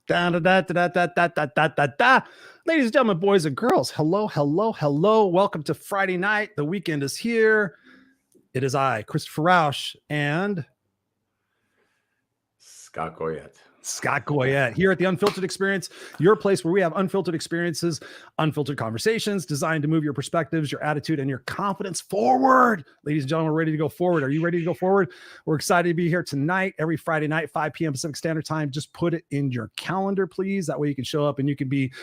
Da, da, da, da, da, da, da, da, da, da. Ladies and gentlemen, boys and girls, hello, hello, hello. Welcome to Friday night. The weekend is here. It is I, Christopher Rausch, and Scott Goyette. Scott Goyette here at the Unfiltered Experience, your place where we have unfiltered experiences, unfiltered conversations designed to move your perspectives, your attitude, and your confidence forward. Ladies and gentlemen, we're ready to go forward. Are you ready to go forward? We're excited to be here tonight, every Friday night, 5 p.m. Pacific Standard Time. Just put it in your calendar, please. That way you can show up and you can be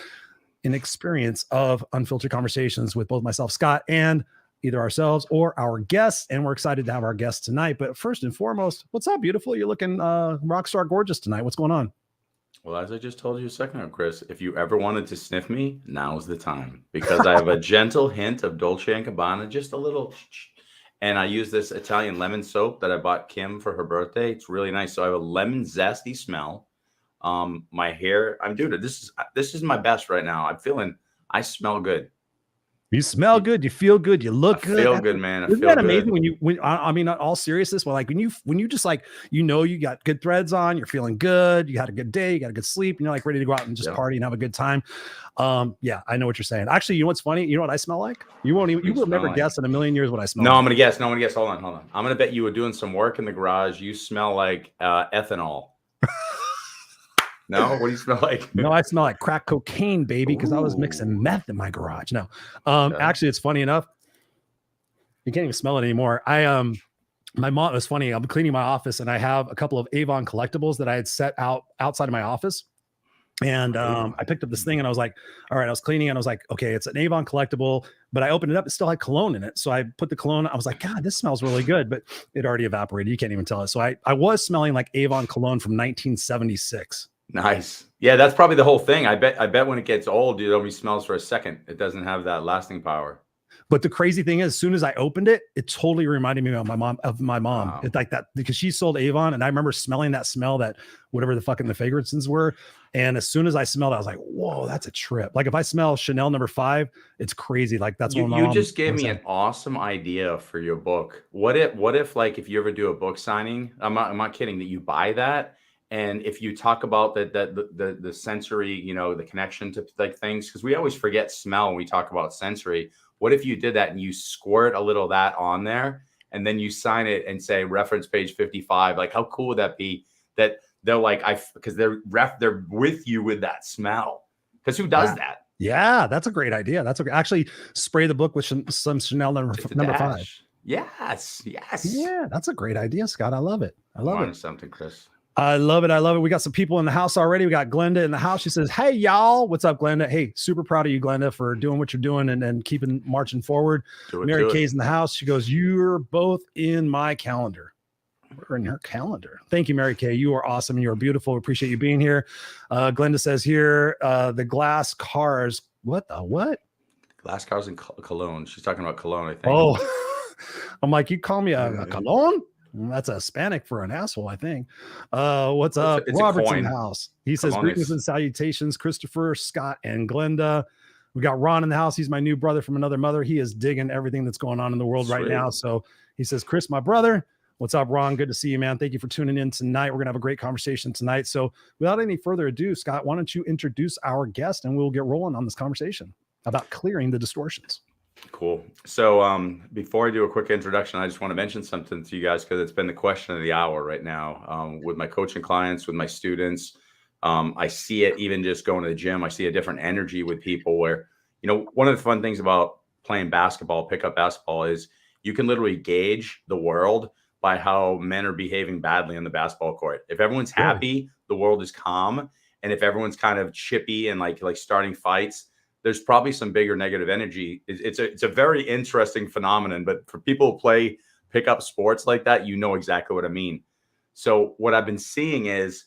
an experience of unfiltered conversations with both myself, Scott, and either ourselves or our guests. And we're excited to have our guests tonight. But first and foremost, what's up, beautiful? You're looking rock star gorgeous tonight. What's going on? Well, as I just told you a second ago, Chris, if you ever wanted to sniff me, now's the time. Because I have a gentle hint of Dolce & Gabbana, just a little. And I use this Italian lemon soap that I bought Kim for her birthday. It's really nice. So I have a lemon zesty smell. My hair, I'm doing it. This is my best right now. I smell good. You smell good. You feel good. You look good. I feel good, man. Isn't that amazing when I mean, not all seriousness, but like when you just like, you got good threads on, you're feeling good. You had a good day, you got a good sleep, and you're like ready to go out and just party and have a good time. Yeah, I know what you're saying. Actually, you know what's funny? You know what I smell like? You will never guess in a million years what I smell like. I'm going to guess. Hold on. I'm going to bet you were doing some work in the garage. You smell like ethanol. No, what do you smell like? No, I smell like crack cocaine, baby, because I was mixing meth in my garage. No, actually, it's funny enough. You can't even smell it anymore. My mom, it was funny. I'm cleaning my office and I have a couple of Avon collectibles that I had set out outside of my office. And I picked up this thing and I was like, all right, I was cleaning and I was like, okay, it's an Avon collectible, but I opened it up. It still had cologne in it. So I put the cologne. I was like, God, this smells really good, but it already evaporated. You can't even tell it. So I was smelling like Avon cologne from 1976. Nice. Yeah, that's probably the whole thing. I bet when it gets old, it only smells for a second. It doesn't have that lasting power. But the crazy thing is, as soon as I opened it, it totally reminded me of my mom. Wow. It's like that because she sold Avon, and I remember smelling that smell, that whatever the fucking the fragrances were. And as soon as I smelled it, I was like, "Whoa, that's a trip!" Like if I smell Chanel No. 5, it's crazy. Like that's what you just gave me an awesome idea for your book. What if like if you ever do a book signing, I'm not kidding, that you buy that. And if you talk about the sensory, the connection to like things, because we always forget smell when we talk about sensory. What if you did that and you squirt a little of that on there and then you sign it and say reference page 55? Like how cool would that be? That they're like, because they're with you with that smell. Because who does that? Yeah, that's a great idea. Actually spray the book with some Chanel number 5. Yes. Yeah, that's a great idea, Scott. I love it. I love it. Something, Chris. I love it. We got some people in the house already. We got Glenda in the house. She says, "Hey, y'all. What's up, Glenda? Hey, super proud of you, Glenda, for doing what you're doing and keeping marching forward." Mary Kay's in the house. She goes, "You're both in my calendar." We're in her calendar. Thank you, Mary Kay. You are awesome and you are beautiful. We appreciate you being here. Glenda says here, the glass cars. What the what? Glass cars and cologne. She's talking about cologne, I think. Oh, I'm like, you call me a cologne? That's a Hispanic for an asshole, I think. What's up? It's Robert's in the house. He says, greetings and salutations, Christopher, Scott, and Glenda. We got Ron in the house. He's my new brother from another mother. He is digging everything that's going on in the world right now. So he says, Chris, my brother. What's up, Ron? Good to see you, man. Thank you for tuning in tonight. We're going to have a great conversation tonight. So without any further ado, Scott, why don't you introduce our guest and we'll get rolling on this conversation about clearing the distortions. Cool. So before I do a quick introduction, I just want to mention something to you guys because it's been the question of the hour right now with my coaching clients, with my students. I see it even just going to the gym. I see a different energy with people where, one of the fun things about playing basketball, pickup basketball, is you can literally gauge the world by how men are behaving badly on the basketball court. If everyone's happy, the world is calm. And if everyone's kind of chippy and like starting fights, there's probably some bigger negative energy. It's a very interesting phenomenon, but for people who play pickup sports like that, you know exactly what I mean. So what I've been seeing is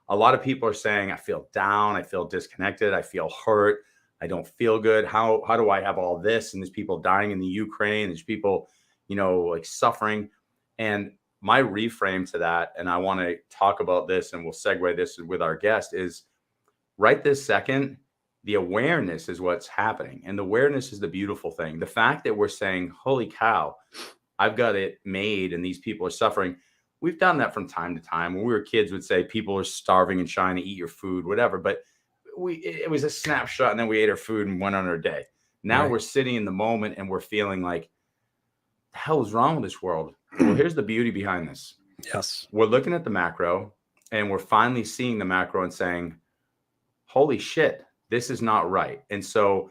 a lot of people are saying, I feel down, I feel disconnected, I feel hurt, I don't feel good. How do I have all this? And there's people dying in the Ukraine, there's people, like suffering. And my reframe to that, and I want to talk about this and we'll segue this with our guest, is right this second, the awareness is what's happening. And the awareness is the beautiful thing. The fact that we're saying, holy cow, I've got it made and these people are suffering. we've done that from time to time. When we were kids, would say people are starving in China, eat your food, whatever. But it was a snapshot, and then we ate our food and went on our day. Now we're sitting in the moment and we're feeling like, the hell is wrong with this world? Well, here's the beauty behind this. Yes. We're looking at the macro and we're finally seeing the macro and saying, holy shit, this is not right. And so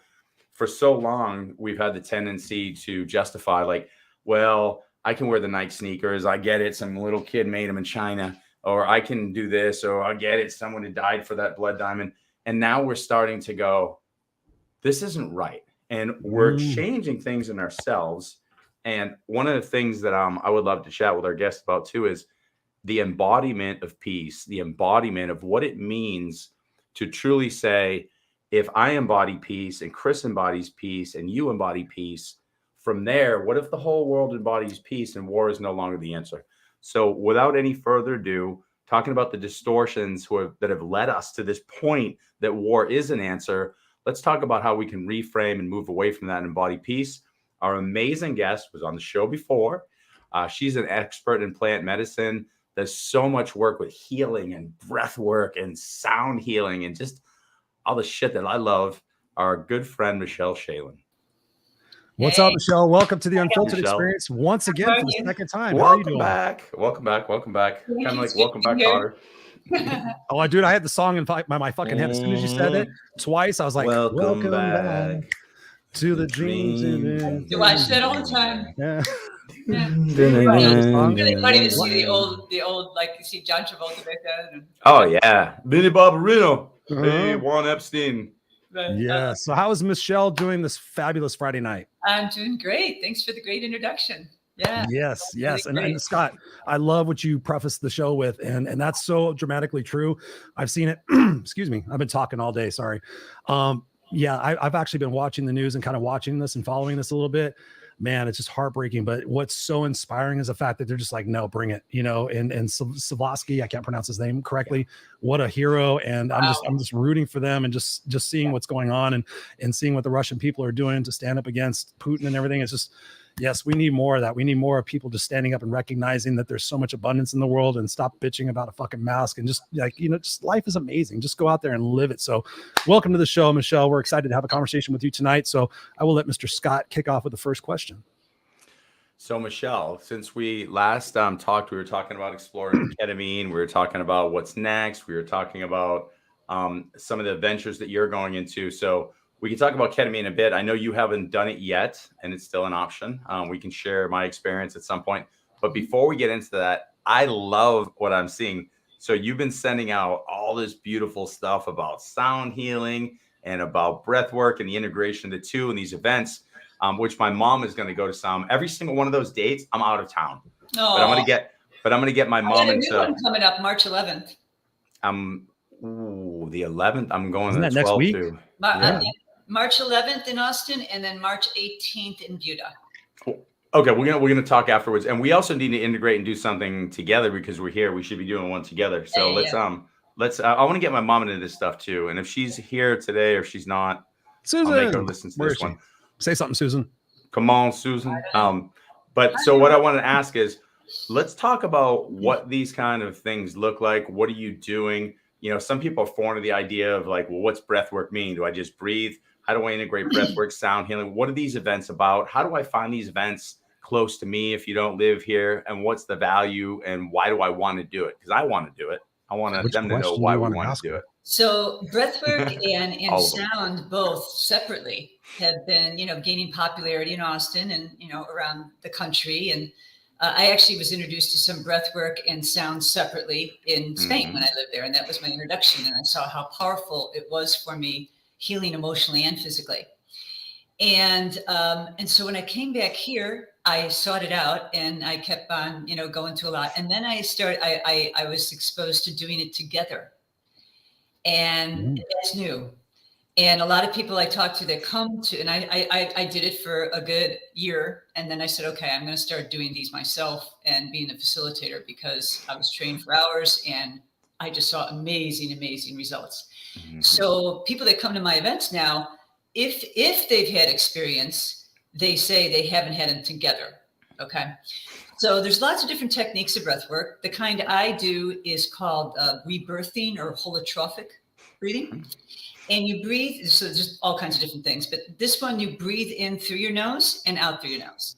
for so long, we've had the tendency to justify like, well, I can wear the Nike sneakers. I get it. Some little kid made them in China, or I can do this, or I get it. Someone who died for that blood diamond. And now we're starting to go, this isn't right. And we're changing things in ourselves. And one of the things that I would love to chat with our guests about too is the embodiment of peace, the embodiment of what it means to truly say, if I embody peace and Chris embodies peace and you embody peace, from there, what if the whole world embodies peace and war is no longer the answer? So without any further ado, talking about the distortions that have led us to this point that war is an answer, let's talk about how we can reframe and move away from that and embody peace. Our amazing guest was on the show before. She's an expert in plant medicine. Does so much work with healing and breath work and sound healing and just all the shit that I love. Our good friend, Michele Schalin. What's up, Michele? Welcome to the Unfiltered Experience once again for the second time. How are you doing? Welcome back. Kind of like welcome back, Connor. Oh, dude, I had the song in my fucking head. As soon as you said it twice, I was like, welcome back to the dreams. You watch that all the time. Yeah. It's really funny to see the old, like you see John Travolta back then. Oh yeah, Benny Barbarino, hey, Juan Epstein. Yeah. So how is Michele doing this fabulous Friday night? I'm doing great. Thanks for the great introduction. Yeah. Yes. Really and Scott, I love what you prefaced the show with, and that's so dramatically true. I've seen it. Excuse me. I've been talking all day. Sorry. Yeah, I've actually been watching the news and kind of watching this and following this a little bit. Man, it's just heartbreaking. But what's so inspiring is the fact that they're just like, no, bring it, and Savosky, I can't pronounce his name correctly. What a hero. And I'm just rooting for them and just seeing what's going on and seeing what the Russian people are doing to stand up against Putin and everything. It's just, yes, we need more of that. We need more of people just standing up and recognizing that there's so much abundance in the world and stop bitching about a fucking mask and just just life is amazing. Just go out there and live it. So welcome to the show, Michele. We're excited to have a conversation with you tonight. So I will let Mr. Scott kick off with the first question. So Michele, since we last talked, we were talking about exploring ketamine. We were talking about what's next. We were talking about some of the ventures that you're going into. So we can talk about ketamine a bit. I know you haven't done it yet, and it's still an option. We can share my experience at some point. But before we get into that, I love what I'm seeing. So you've been sending out all this beautiful stuff about sound healing and about breath work and the integration of the two and these events, which my mom is going to go to some. Every single one of those dates, I'm out of town. Oh. But I'm going to get my mom into. New one coming up March 11th. The 11th. I'm going to the 12th next week? too. March 11th in Austin, and then March 18th in Buda. Okay, we're gonna talk afterwards, and we also need to integrate and do something together because we're here. We should be doing one together. So let's. I want to get my mom into this stuff too, and if she's here today or if she's not, Susan, I'll make her listen to this one. Say something, Susan. Come on, Susan. But so what I want to ask is, let's talk about what these kind of things look like. What are you doing? Some people are foreign to the idea of like, well, what's breath work mean? Do I just breathe? How do I integrate breath work, sound healing? What are these events about? How do I find these events close to me if you don't live here? And what's the value and why do I want to do it? Because I want to do it. I want them to know why we want to do it. So breathwork and sound both separately have been, gaining popularity in Austin and, around the country. And I actually was introduced to some breathwork and sound separately in Spain when I lived there. And that was my introduction. And I saw how powerful it was for me, healing emotionally and physically. And so when I came back here, I sought it out and I kept on, going to a lot. And then I was exposed to doing it together. And that's new. And a lot of people I talk to that come to, and I did it for a good year. And then I said, okay, I'm going to start doing these myself and being a facilitator because I was trained for hours and I just saw amazing, amazing results. So people that come to my events now, if they've had experience, they say they haven't had them together. Okay. So there's lots of different techniques of breath work. The kind I do is called rebirthing or holotrophic breathing. And you breathe, so just all kinds of different things. But this one, you breathe in through your nose and out through your nose.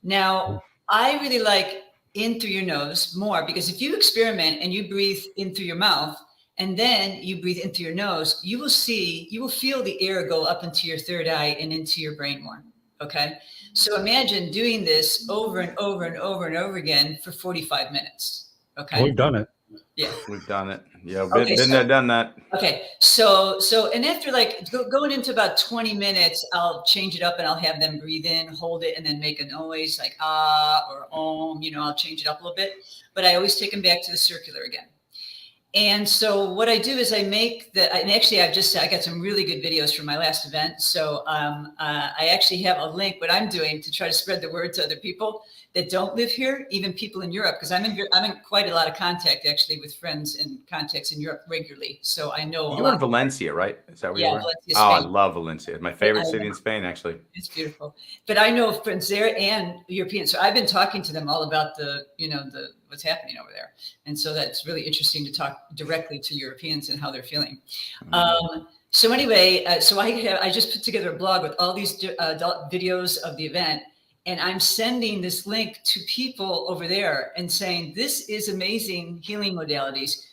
Now, I really like in through your nose more, because if you experiment and you breathe in through your mouth and then you breathe in through your nose, you will feel the air go up into your third eye and into your brain more. Okay. So imagine doing this over and over and over and over again for 45 minutes. Okay. We've done it. Yeah. We've done it. Yeah. Okay, Been there, done that. Okay. So, and after like going into about 20 minutes, I'll change it up and I'll have them breathe in, hold it, and then make a noise like ah or om, I'll change it up a little bit, but I always take them back to the circular again. And so what I do is I make and actually I got some really good videos from my last event. So I actually have a link, what I'm doing to try to spread the word to other people that don't live here, even people in Europe, because I'm in quite a lot of contact actually with friends and contacts in Europe regularly. So I know you were in Valencia, right? Is that where you were? Valencia, oh, I Spain. love Valencia. My favorite city in Spain, actually. It's beautiful. But I know friends there and Europeans. So I've been talking to them all about the what's happening over there. And so that's really interesting to talk directly to Europeans and how they're feeling. So anyway, I just put together a blog with all these videos of the event. And I'm sending this link to people over there and saying, this is amazing healing modalities.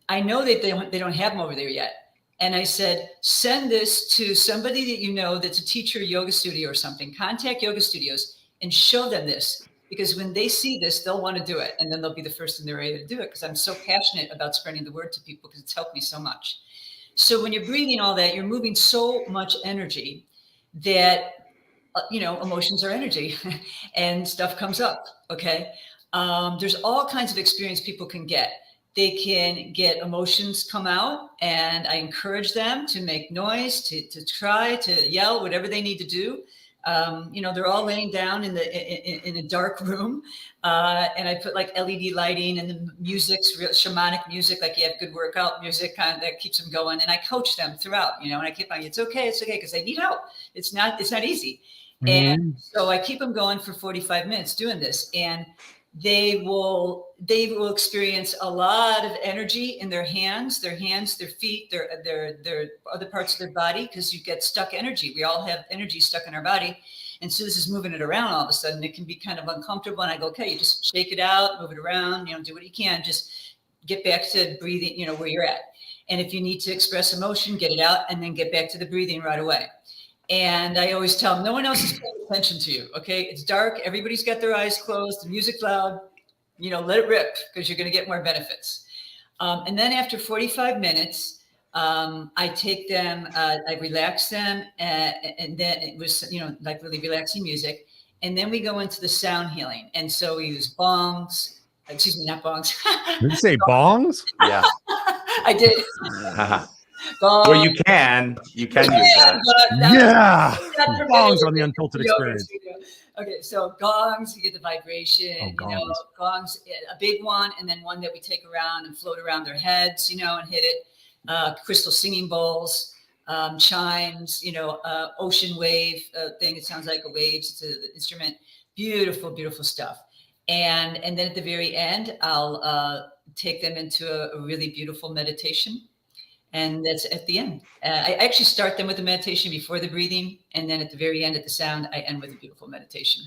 I know that they don't have them over there yet. And I said, send this to somebody that you know that's a teacher, yoga studio or something. Contact yoga studios and show them this. Because when they see this, they'll want to do it. And then they'll be the first in their area to do it, because I'm so passionate about spreading the word to people, because it's helped me so much. So when you're breathing all that, you're moving so much energy that emotions are energy and stuff comes up. Okay. There's all kinds of experience people can get. They can get emotions come out, and I encourage them to make noise, to try to yell, whatever they need to do. They're all laying down in a dark room. And I put like LED lighting, and the music's real shamanic music, like you have good workout music that keeps them going. And I coach them throughout, and I keep on, it's okay. Because they need help. It's not easy. And so I keep them going for 45 minutes doing this, and they will experience a lot of energy in their hands, their feet, their other parts of their body, because you get stuck energy. We all have energy stuck in our body. And so this is moving it around all of a sudden. It can be kind of uncomfortable. And I go, okay, you just shake it out, move it around, do what you can, just get back to breathing, where you're at. And if you need to express emotion, get it out, and then get back to the breathing right away. And I always tell them, no one else is paying attention to you. Okay. It's dark. Everybody's got their eyes closed. The music's loud, let it rip, because you're going to get more benefits. And then after 45 minutes, I take them, I relax them, and then it was, like really relaxing music. And then we go into the sound healing. And so we use bongs, excuse me, not bongs. Did you say bongs? Yeah. I did. Well, you can use that. Yeah. Bongs on the Unfiltered experience. Okay, so gongs, you get the vibration, gongs, a big one, and then one that we take around and float around their heads, and hit it. Crystal singing bowls, chimes, ocean wave thing. It sounds like a wave. It's an instrument. Beautiful, beautiful stuff. And then at the very end, I'll take them into a really beautiful meditation. And that's at the end. I actually start them with the meditation before the breathing. And then at the very end, at the sound, I end with a beautiful meditation.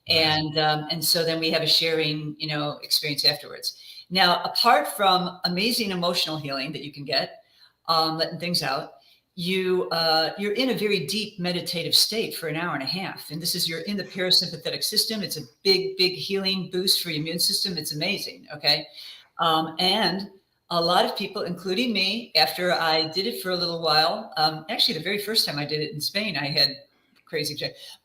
And so then we have a sharing, experience afterwards. Now, apart from amazing emotional healing that you can get, letting things out, you're in a very deep meditative state for an hour and a half. And you're in the parasympathetic system. It's a big, big healing boost for your immune system. It's amazing. Okay. And a lot of people, including me, after I did it for a little while, actually the very first time I did it in Spain, I had crazy,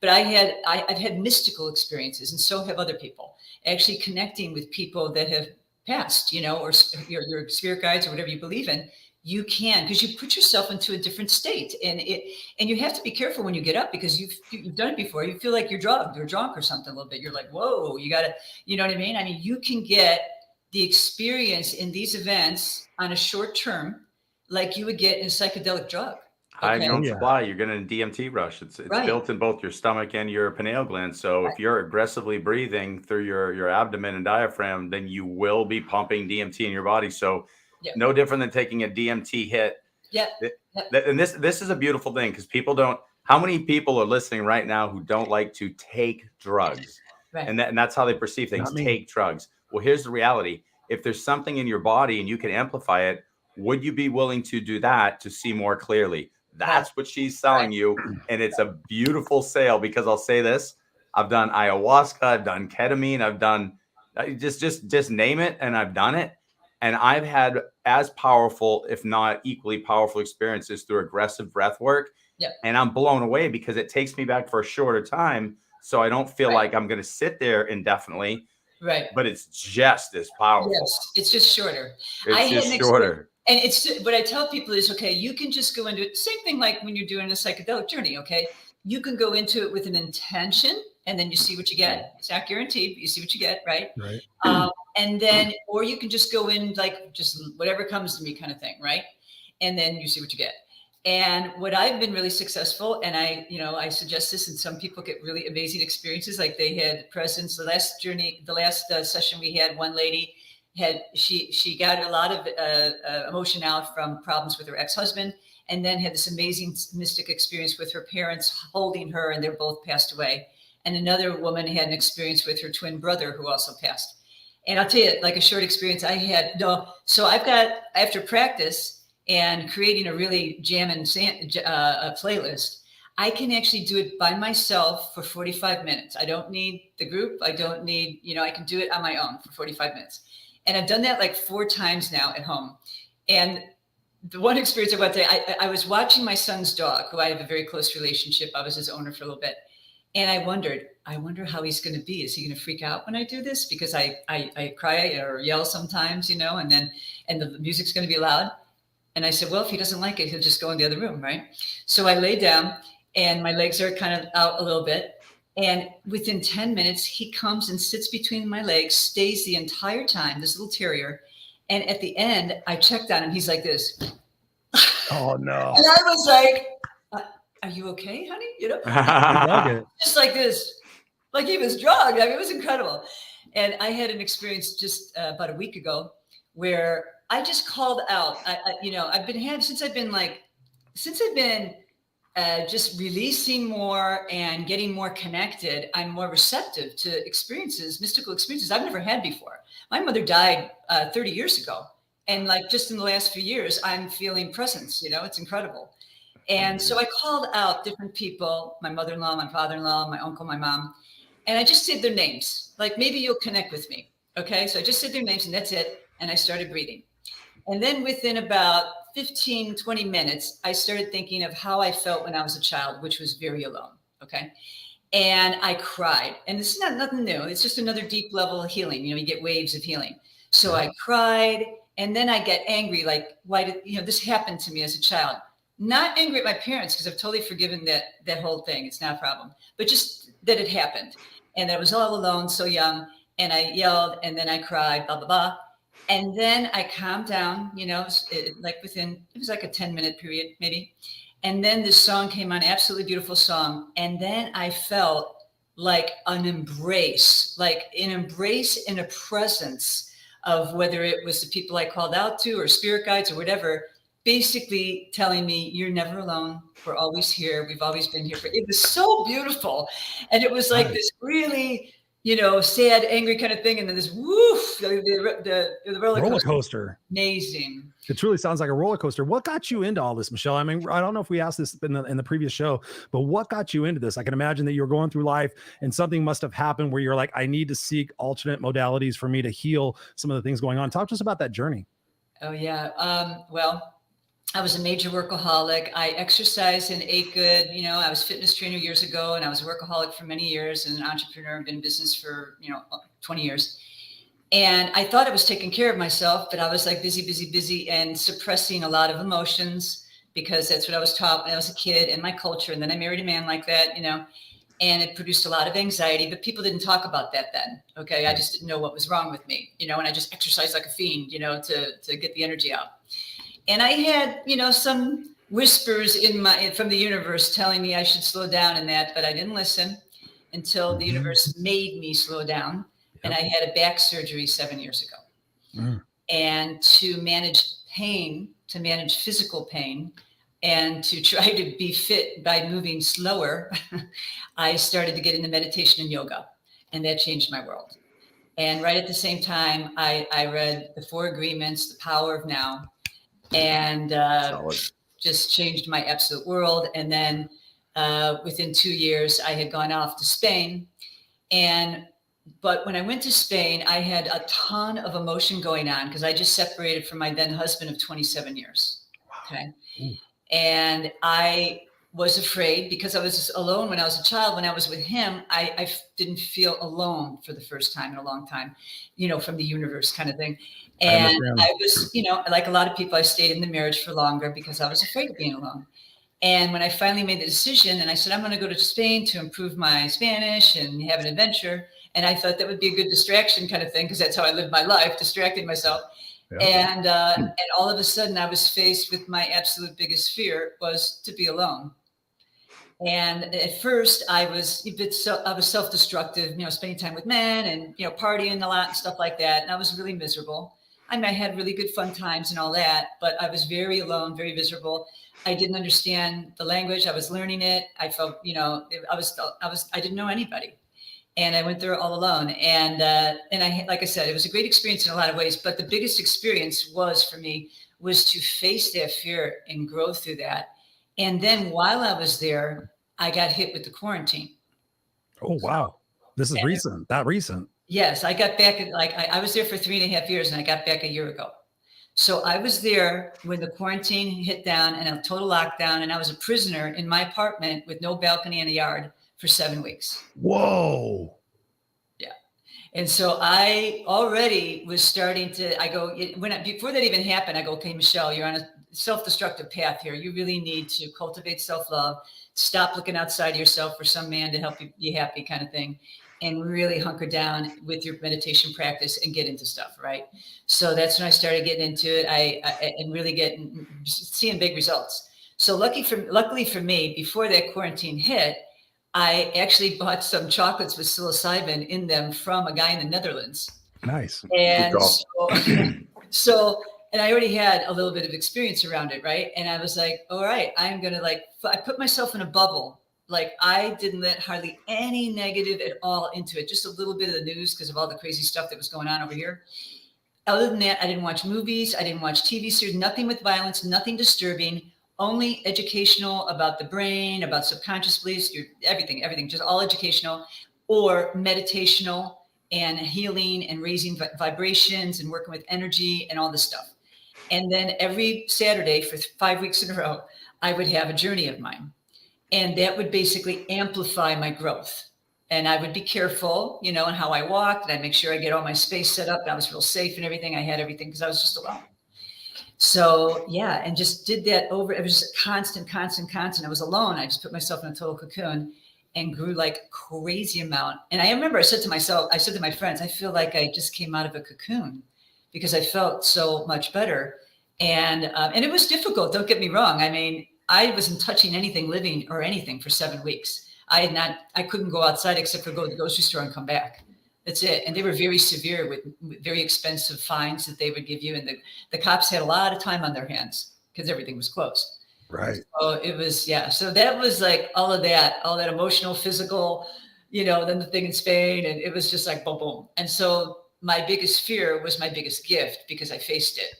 but I've had mystical experiences, and so have other people, actually connecting with people that have passed, or your spirit guides or whatever you believe in. You can, because you put yourself into a different state, and you have to be careful when you get up, because you've done it before. You feel like you're drugged or drunk or something a little bit. You're like, whoa, you gotta, you know what I mean? I mean, you can get the experience in these events on a short term, like you would get in a psychedelic drug. high in your own Yeah. supply, you're getting a DMT rush. It's Right. built in both your stomach and your pineal gland. So if you're aggressively breathing through your abdomen and diaphragm, then you will be pumping DMT in your body. So Yeah. no different than taking a DMT hit. Yeah. And this is a beautiful thing, because people don't. How many people are listening right now who don't like to take drugs? Right. And that's how they perceive things. Not me. Take drugs. Well, here's the reality. If there's something in your body and you can amplify it, would you be willing to do that to see more clearly? That's what she's selling you. And it's a beautiful sale, because I'll say this. I've done ayahuasca, I've done ketamine, I've done just name it, and I've done it. And I've had as powerful, if not equally powerful, experiences through aggressive breath work. Yep. And I'm blown away, because it takes me back for a shorter time. So I don't feel like I'm going to sit there indefinitely. Right. But it's just as powerful. Yes, it's just shorter. It's just shorter. And it's what I tell people is, okay, you can just go into it. Same thing like when you're doing a psychedelic journey. Okay, you can go into it with an intention, and then you see what you get. It's not guaranteed, but you see what you get, right? Right. And then, or you can just go in like just whatever comes to me kind of thing, right? And then you see what you get. And what I've been really successful, and I suggest this, and some people get really amazing experiences. Like they had presence. The last session we had, one lady she got a lot of emotion out from problems with her ex-husband, and then had this amazing mystic experience with her parents holding her, and they're both passed away. And another woman had an experience with her twin brother who also passed. And I'll tell you, like a short experience I had. So I've got, after practice and creating a really jamming a playlist, I can actually do it by myself for 45 minutes. I don't need the group. I don't need, I can do it on my own for 45 minutes. And I've done that like 4 times now at home. And the one experience I want to say, I was watching my son's dog, who I have a very close relationship. I was his owner for a little bit. And I wonder how he's going to be. Is he going to freak out when I do this? Because I cry or yell sometimes, and the music's going to be loud. And I said, well, if he doesn't like it, he'll just go in the other room, right? So I lay down, and my legs are kind of out a little bit. And within 10 minutes, he comes and sits between my legs, stays the entire time, this little terrier. And at the end, I checked on him. He's like this. Oh, no. And I was like, are you okay, honey? Just like this, like he was drugged. I mean, it was incredible. And I had an experience just about a week ago where I just called out. I've been just releasing more and getting more connected. I'm more receptive to experiences, mystical experiences I've never had before. My mother died 30 years ago. And like just in the last few years, I'm feeling presence, it's incredible. And so I called out different people, my mother-in-law, my father-in-law, my uncle, my mom, and I just said their names. Like, maybe you'll connect with me. Okay. So I just said their names, and that's it. And I started breathing. And then within about 15, 20 minutes, I started thinking of how I felt when I was a child, which was very alone. Okay. And I cried. And this is nothing new. It's just another deep level of healing. You get waves of healing. So I cried, and then I get angry. Like, why did, this happened to me as a child? Not angry at my parents, because I've totally forgiven that whole thing. It's not a problem, but just that it happened. And I was all alone, so young, and I yelled, and then I cried, blah, blah, blah. And then I calmed down, it was like a 10-minute period, maybe. And then this song came on, absolutely beautiful song. And then I felt like an embrace and a presence of, whether it was the people I called out to or spirit guides or whatever, basically telling me, you're never alone. We're always here. We've always been here. It was so beautiful. And it was like this really, sad, angry kind of thing. And then this woof, the roller coaster. Amazing. It truly sounds like a roller coaster. What got you into all this, Michele? I mean, I don't know if we asked this in the previous show, but what got you into this? I can imagine that you're going through life and something must have happened where you're like, I need to seek alternate modalities for me to heal some of the things going on. Talk to us about that journey. Oh, yeah. Well, I was a major workaholic. I exercised and ate good. I was a fitness trainer years ago, and I was a workaholic for many years, and an entrepreneur. I've been in business for, 20 years. And I thought I was taking care of myself, but I was like busy and suppressing a lot of emotions, because that's what I was taught when I was a kid in my culture. And then I married a man like that, and it produced a lot of anxiety, but people didn't talk about that then. Okay. I just didn't know what was wrong with me, and I just exercised like a fiend, to get the energy out. And I had, some whispers from the universe telling me I should slow down in that, but I didn't listen until the universe made me slow down. And I had a back surgery 7 years ago. And to manage pain, to manage physical pain, and to try to be fit by moving slower, I started to get into meditation and yoga, and that changed my world. And right at the same time, I read The Four Agreements, The Power of Now, and just changed my absolute world. And then within 2 years, I had gone off to Spain. But when I went to Spain, I had a ton of emotion going on because I just separated from my then husband of 27 years. Okay. And I was afraid because I was alone when I was a child. When I was with him, I didn't feel alone for the first time in a long time, from the universe kind of thing. And I was, like a lot of people, I stayed in the marriage for longer because I was afraid of being alone. And when I finally made the decision and I said, I'm going to go to Spain to improve my Spanish and have an adventure. And I thought that would be a good distraction kind of thing, because that's how I lived my life, distracting myself. Yeah. And all of a sudden I was faced with my absolute biggest fear was to be alone. And at first I was self-destructive, spending time with men and, partying a lot and stuff like that. And I was really miserable. I mean, I had really good fun times and all that, but I was very alone, very miserable. I didn't understand the language. I was learning it. I felt, I didn't know anybody. And I went through it all alone. And I, like I said, it was a great experience in a lot of ways, but the biggest experience for me was to face that fear and grow through that. And then while I was there, I got hit with the quarantine. Oh, wow. This is recent, that recent. Yes. I got back, I was there for 3.5 years and I got back a year ago. So I was there when the quarantine hit down and a total lockdown. And I was a prisoner in my apartment with no balcony in a yard for 7 weeks. Whoa. Yeah. And so I already was starting to, before that even happened, I go, okay, Michele, you're on a self-destructive path here. You really need to cultivate self-love, stop looking outside of yourself for some man to help you be happy kind of thing, and really hunker down with your meditation practice and get into stuff. Right. So that's when I started getting into it. And really seeing big results. So luckily for me, before that quarantine hit, I actually bought some chocolates with psilocybin in them from a guy in the Netherlands. Nice. And and I already had a little bit of experience around it, right? And I was like, all right, I'm going to I put myself in a bubble. Like I didn't let hardly any negative at all into it, just a little bit of the news because of all the crazy stuff that was going on over here. Other than that, I didn't watch movies. I didn't watch TV series, nothing with violence, nothing disturbing. Only educational about the brain, about subconscious beliefs, everything, just all educational or meditational and healing and raising vibrations and working with energy and all this stuff. And then every Saturday for 5 weeks in a row, I would have a journey of mine. And that would basically amplify my growth. And I would be careful, in how I walked. And I'd make sure I get all my space set up. And I was real safe and everything. I had everything because I was just alone. So yeah, and just did that over. It was just constant. I was alone. I just put myself in a total cocoon and grew like crazy amount. And I remember I said to my friends, I feel like I just came out of a cocoon because I felt so much better. And it was difficult. Don't get me wrong. I mean, I wasn't touching anything living or anything for 7 weeks. I couldn't go outside except for go to the grocery store and come back. That's it. And they were very severe with very expensive fines that they would give you. And the cops had a lot of time on their hands because everything was closed. Right. So it was, yeah. So that was like all that emotional, physical, then the thing in Spain. And it was just like, boom, boom. And so my biggest fear was my biggest gift because I faced it,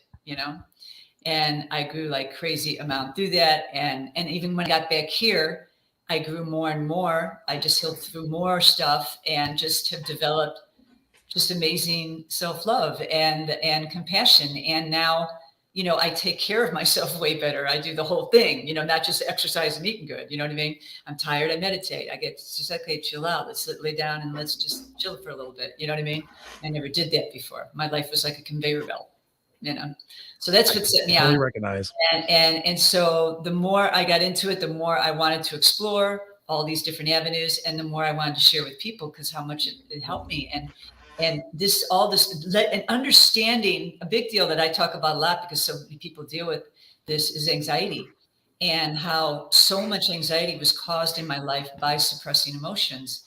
and I grew like crazy amount through that. And even when I got back here, I grew more and more. I just healed through more stuff and just have developed just amazing self-love and compassion. And now, I take care of myself way better. I do the whole thing, not just exercise and eating good. You know what I mean? I'm tired. I meditate. I get just okay, chill out. Let's lay down and let's just chill for a little bit. You know what I mean? I never did that before. My life was like a conveyor belt, So that's what set me on. Totally recognize. And so the more I got into it, the more I wanted to explore all these different avenues, and the more I wanted to share with people because how much it helped me. And understanding, a big deal that I talk about a lot because so many people deal with this is anxiety. and how so much anxiety was caused in my life by suppressing emotions.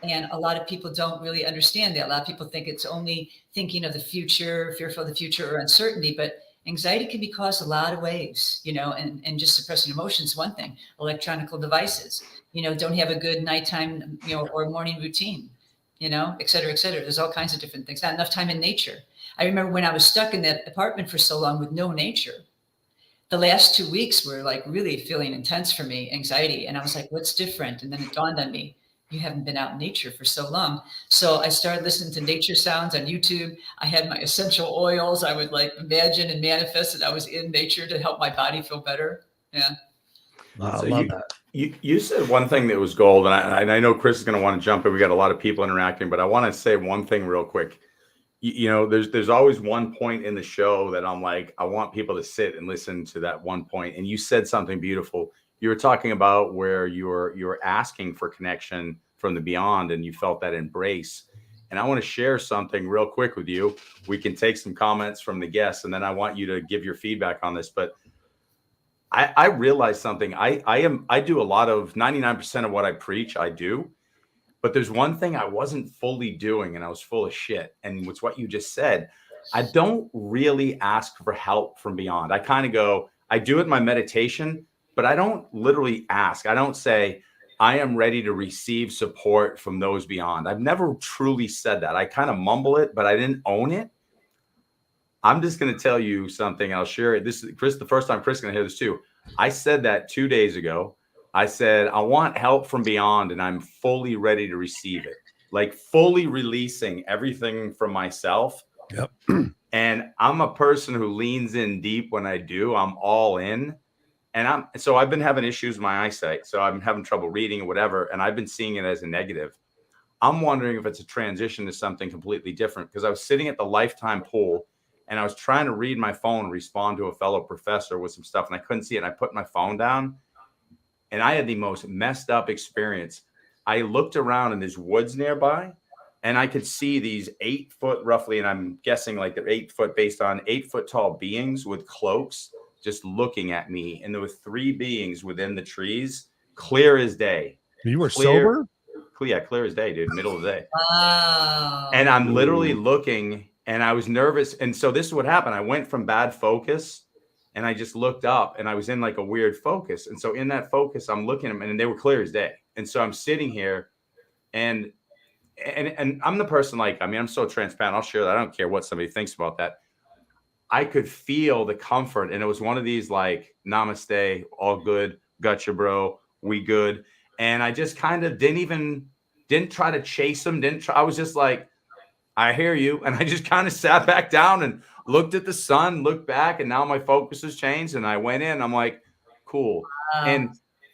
And a lot of people don't really understand that. A lot of people think it's only thinking of the future, fearful of the future, or uncertainty, but anxiety can be caused a lot of ways, and just suppressing emotions, one thing. Electronic devices, don't have a good nighttime, or morning routine, et cetera, et cetera. There's all kinds of different things. Not enough time in nature. I remember when I was stuck in that apartment for so long with no nature, the last 2 weeks were like really feeling intense for me, anxiety. And I was like, what's different? And then it dawned on me, you haven't been out in nature for so long. So I started listening to nature sounds on YouTube. I had my essential oils. I would like imagine and manifest that I was in nature to help my body feel better. Yeah. I love that. You said one thing that was gold, and I know Chris is going to want to jump in. We got a lot of people interacting, but I want to say one thing real quick. There's always one point in the show that I'm like, I want people to sit and listen to that one point. And you said something beautiful. You were talking about where you were asking for connection from the beyond, and you felt that embrace. And I want to share something real quick with you. We can take some comments from the guests, and then I want you to give your feedback on this. But I realized something. I do a lot of 99% of what I preach. I do. But there's one thing I wasn't fully doing, and I was full of shit. And it's what you just said. I don't really ask for help from beyond. I kind of go, I do it in my meditation, but I don't literally ask. I don't say, I am ready to receive support from those beyond. I've never truly said that. I kind of mumble it, but I didn't own it. I'm just going to tell you something. I'll share it. This is Chris, the first time Chris is going to hear this too. I said that 2 days ago. I said, I want help from beyond, and I'm fully ready to receive it. Like fully releasing everything from myself. Yep. And I'm a person who leans in deep when I do. I'm all in. And I've been having issues with my eyesight. So I'm having trouble reading or whatever. And I've been seeing it as a negative. I'm wondering if it's a transition to something completely different, because I was sitting at the Lifetime pool and I was trying to read my phone and respond to a fellow professor with some stuff, and I couldn't see it. And I put my phone down. And I had the most messed up experience. I looked around and there's woods nearby, and I could see these 8 foot roughly, and I'm guessing like they're 8 foot based on 8 foot tall beings with cloaks just looking at me. And there were 3 beings within the trees, clear as day. You were sober? Yeah, clear as day, dude. Middle of the day. Wow. And I'm literally looking, and I was nervous. And so this is what happened. I went from bad focus, and I just looked up, and I was in like a weird focus. And so in that focus, I'm looking at them, and they were clear as day. And so I'm sitting here, and I'm the person, like, I mean, I'm so transparent. I'll share that. I don't care what somebody thinks about that. I could feel the comfort. And it was one of these like, namaste, all good. Gotcha, bro. We good. And I just kind of didn't try to chase them. I was just like, I hear you. And I just kind of sat back down and looked at the sun, looked back, and now my focus has changed. And I went in, I'm like, cool. And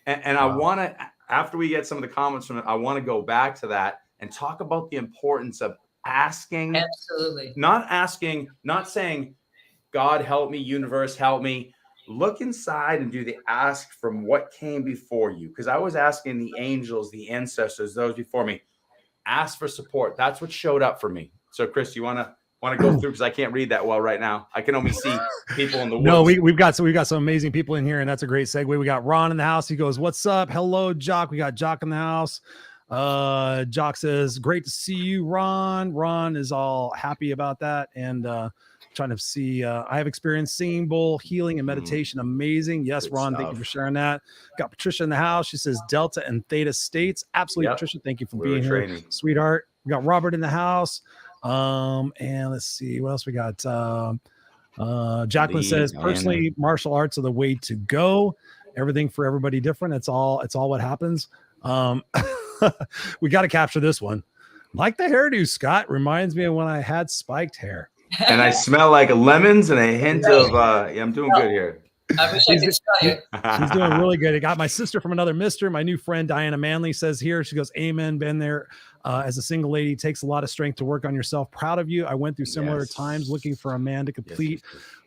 I want to, after we get some of the comments from it, I want to go back to that and talk about the importance of asking. Absolutely. Not saying, God help me, universe help me. Look inside and do the ask from what came before you. Because I was asking the angels, the ancestors, those before me, ask for support. That's what showed up for me. So Chris, you want to go through, because I can't read that well right now. I can only see people in the woods. No, we've got some amazing people in here, and that's a great segue. We got Ron in the house. He goes, "What's up? Hello, Jock." We got Jock in the house. Jock says, "Great to see you, Ron." Ron is all happy about that, and trying to see. I have experienced singing bowl, healing, and meditation. Amazing. Yes, Good Ron. stuff. Thank you for sharing that. Got Patricia in the house. She says Delta and Theta states. Absolutely, Yep. Patricia. Thank you for We being were here, training. sweetheart. We got Robert in the house. And let's see what else we got. Jacqueline says, personally, martial arts are the way to go. Everything for everybody different. It's all what happens. We got to capture this one. Like the hairdo, Scott, reminds me of when I had spiked hair. And I smell like lemons and a hint of I'm doing good here. I wish I could tell you. She's doing really good. I got my sister from another mister. My new friend Diana Manley says here, she goes, amen. Been there as a single lady. Takes a lot of strength to work on yourself. Proud of you. I went through similar times looking for a man to complete.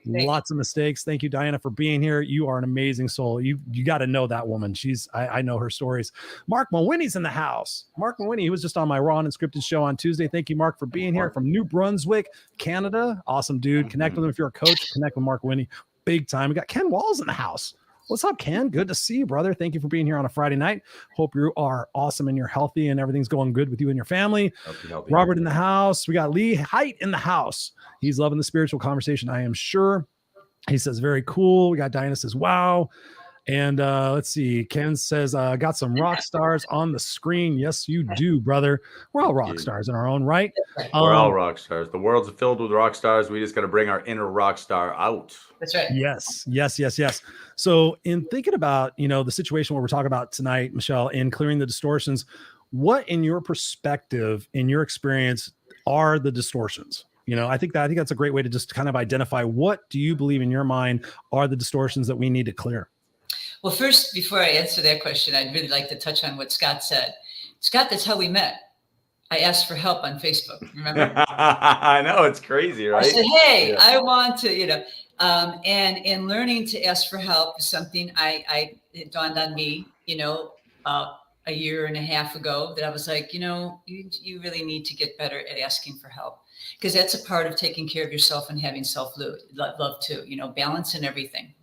Lots of mistakes. Thank you, Diana, for being here. You are an amazing soul. You got to know that woman. I know her stories. Mark Mawhinney's in the house. Mark Mawhinney, he was just on my Raw and Unscripted show on Tuesday. Thank you, Mark, for being here from New Brunswick, Canada. Awesome, dude. Connect with him if you're a coach. Connect with Mark Mawhinney. Big time. We got Ken Walls in the house. What's up, Ken? Good to see you, brother. Thank you for being here on a Friday night. Hope you are awesome and you're healthy and everything's going good with you and your family. Healthy. Robert in the house. We got Lee Height in the house. He's loving the spiritual conversation, I am sure. He says, very cool. We got Diana says, wow. And let's see. Ken says, got some rock stars on the screen. Yes, you do, brother. We're all rock stars in our own right. We're all rock stars. The world's filled with rock stars. We just got to bring our inner rock star out. That's right. Yes. So in thinking about, the situation where we're talking about tonight, Michele, in clearing the distortions, what in your perspective, in your experience, are the distortions? I think that's a great way to just kind of identify, what do you believe in your mind are the distortions that we need to clear? Well, first, before I answer that question, I'd really like to touch on what Scott said. Scott, that's how we met. I asked for help on Facebook. Remember? I know, it's crazy, right? I said, hey, I want to, and in learning to ask for help is something it dawned on me, a year and a half ago, that I was like, you really need to get better at asking for help, because that's a part of taking care of yourself and having self-love too, balance and everything,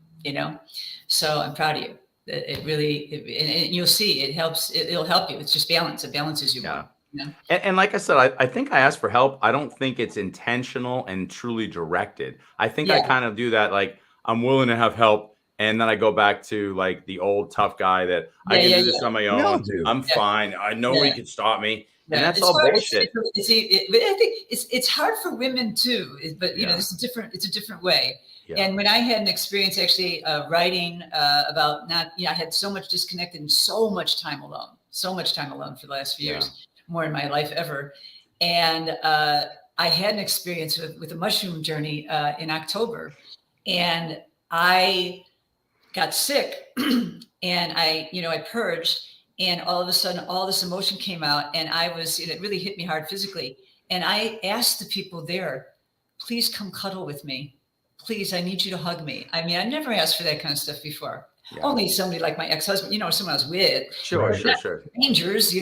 So I'm proud of you. It really, and you'll see, it helps. It'll help you. It's just balance. It balances you. Yeah. More, And like I said, I think I asked for help. I don't think it's intentional and truly directed. I think I kind of do that. Like, I'm willing to have help. And then I go back to like the old tough guy that I can do this on my own. I'm fine. Nobody can stop me. Yeah. And that's all bullshit. I think it's hard for women too, but it's a different way. Yeah. And when I had an experience actually writing about I had so much disconnected and so much time alone for the last few years, more in my life ever. And I had an experience with a mushroom journey in October, and I got sick and I purged, and all of a sudden all this emotion came out, and it really hit me hard physically. And I asked the people there, please come cuddle with me. Please, I need you to hug me. I mean, I never asked for that kind of stuff before. Yeah. Only somebody like my ex-husband, someone I was with. Sure. Strangers,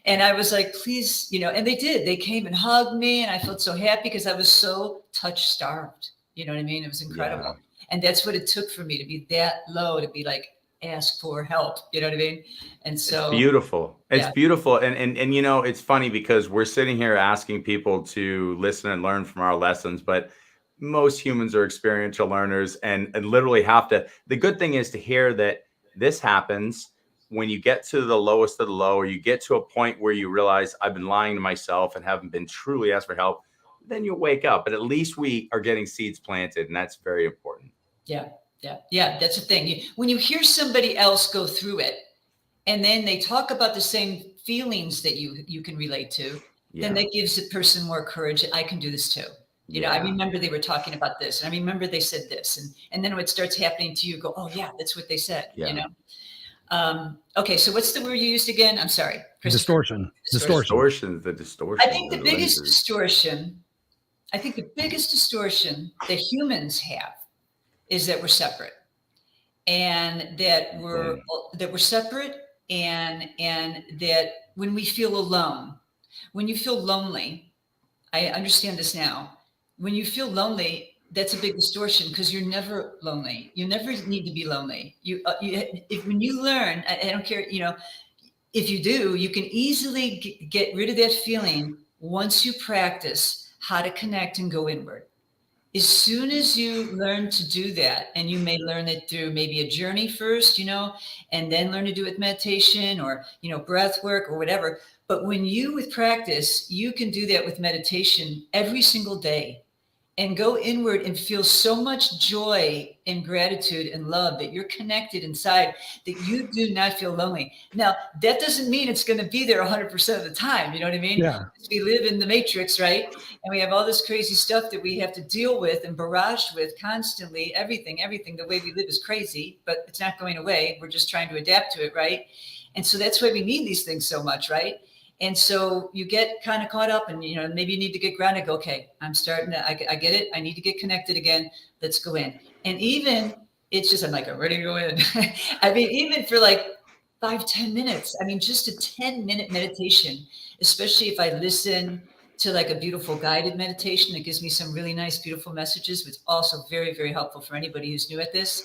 And I was like, please, and they did. They came and hugged me, and I felt so happy because I was so touch-starved. You know what I mean? It was incredible. Yeah. And that's what it took for me to be that low, to be like, ask for help. You know what I mean? And so it's beautiful. It's beautiful. And it's funny because we're sitting here asking people to listen and learn from our lessons, but most humans are experiential learners and literally have to. The good thing is to hear that this happens when you get to the lowest of the low, or you get to a point where you realize I've been lying to myself and haven't been truly asked for help. Then you'll wake up. But at least we are getting seeds planted, and that's very important. Yeah. That's the thing. When you hear somebody else go through it, and then they talk about the same feelings that you can relate to, then that gives the person more courage. I can do this too. I remember they were talking about this, and I remember they said this, and then when it starts happening to you, go, oh yeah, that's what they said. Okay, so what's the word you used again? I'm sorry. Distortion. The distortion. I think the biggest distortion that humans have is that we're separate, and that we're separate, and that when we feel alone, when you feel lonely, I understand this now. When you feel lonely, that's a big distortion, because you're never lonely. You never need to be lonely. When you learn, I don't care, if you do, you can easily get rid of that feeling once you practice how to connect and go inward. As soon as you learn to do that, and you may learn it through maybe a journey first, and then learn to do it with meditation or, breath work or whatever. But with practice, you can do that with meditation every single day, and go inward and feel so much joy and gratitude and love that you're connected inside, that you do not feel lonely. Now, that doesn't mean it's going to be there 100% of the time. You know what I mean? Yeah. We live in the matrix, right? And we have all this crazy stuff that we have to deal with and barraged with constantly. Everything, the way we live is crazy, but it's not going away. We're just trying to adapt to it, right? And so that's why we need these things so much, right? And so you get kind of caught up, and, maybe you need to get grounded. Go, okay, I get it. I need to get connected again. Let's go in. And even I'm like, I'm ready to go in. I mean, even for like 5-10 minutes, just a 10-minute meditation, especially if I listen to like a beautiful guided meditation that gives me some really nice, beautiful messages, which is also very, very helpful for anybody who's new at this.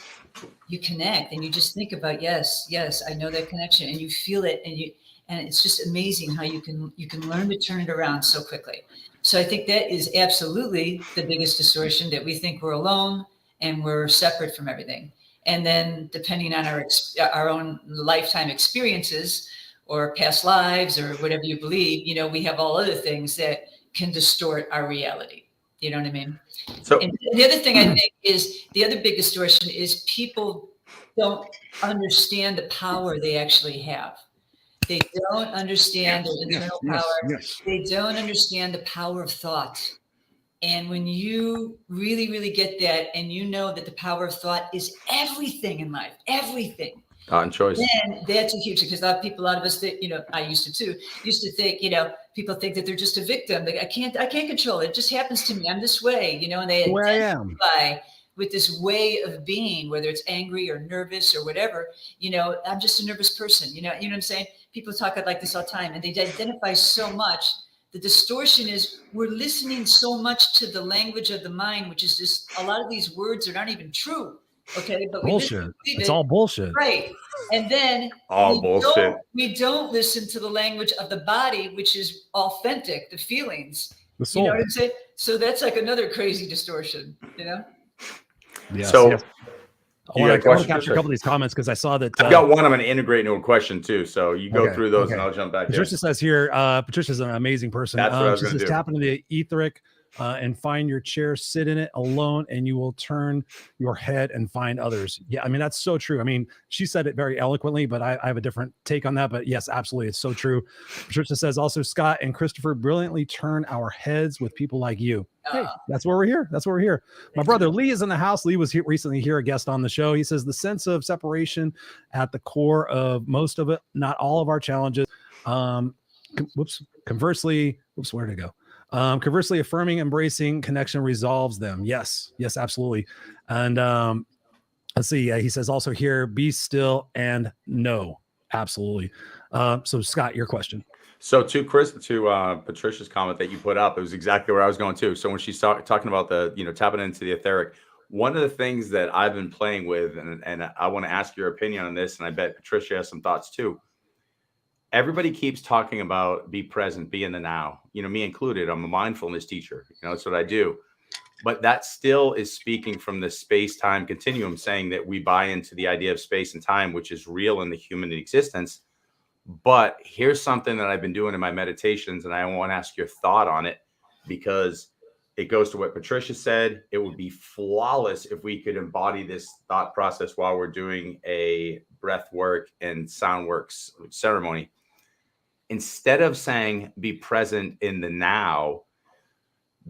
You connect and you just think about, yes, I know that connection, and you feel it, and it's just amazing how you can learn to turn it around so quickly. So I think that is absolutely the biggest distortion, that we think we're alone and we're separate from everything. And then depending on our own lifetime experiences or past lives or whatever you believe, we have all other things that can distort our reality. You know what I mean? So, and the other thing I think is, the other big distortion is people don't understand the power they actually have. They don't understand their internal power. They don't understand the power of thought. And when you really, really get that, and you know that the power of thought is everything in life, everything. thought and choice. Then that's a huge, because a lot of us think, I used to too, think, people think that they're just a victim. Like, I can't control it. It just happens to me. I'm this way, and they identify with this way of being, whether it's angry or nervous or whatever. I'm just a nervous person. You know what I'm saying? People talk like this all the time, and they identify so much. The distortion is we're listening so much to the language of the mind, which is just, a lot of these words are not even true. Okay, but bullshit. It's all bullshit, right? And then we don't listen to the language of the body, which is authentic, the feelings, the soul. You know what I'm saying? So that's like another crazy distortion. Yes, so yes. I want to capture a couple of these comments, because I saw that I've got one I'm going to integrate into a question too. So you go through those and I'll jump back. Patricia says here, Patricia's an amazing person. That's what I was she going to says, do. Tap into the etheric and find your chair, sit in it alone, and you will turn your head and find others. Yeah, I mean, that's so true. I mean, she said it very eloquently, but I have a different take on that. But yes, absolutely. It's so true. Patricia says also, Scott and Christopher brilliantly turn our heads with people like you. Hey, that's where we're here. That's where we're here. My brother Lee is in the house. Lee was recently here, a guest on the show. He says the sense of separation at the core of most of it, not all of our challenges. Conversely, where'd it go? Conversely, affirming, embracing connection resolves them. Yes, absolutely. And let's see. He says also here, be still and know. Absolutely. So Scott, your question. So to Patricia's comment that you put up, it was exactly where I was going too. So when she's talking about the, tapping into the etheric, one of the things that I've been playing with, and I want to ask your opinion on this, and I bet Patricia has some thoughts too. Everybody keeps talking about be present, be in the now, me included. I'm a mindfulness teacher, that's what I do. But that still is speaking from the space-time continuum, saying that we buy into the idea of space and time, which is real in the human existence. But here's something that I've been doing in my meditations, and I want to ask your thought on it, because it goes to what Patricia said. It would be flawless if we could embody this thought process while we're doing a breath work and sound works ceremony. Instead of saying be present in the now,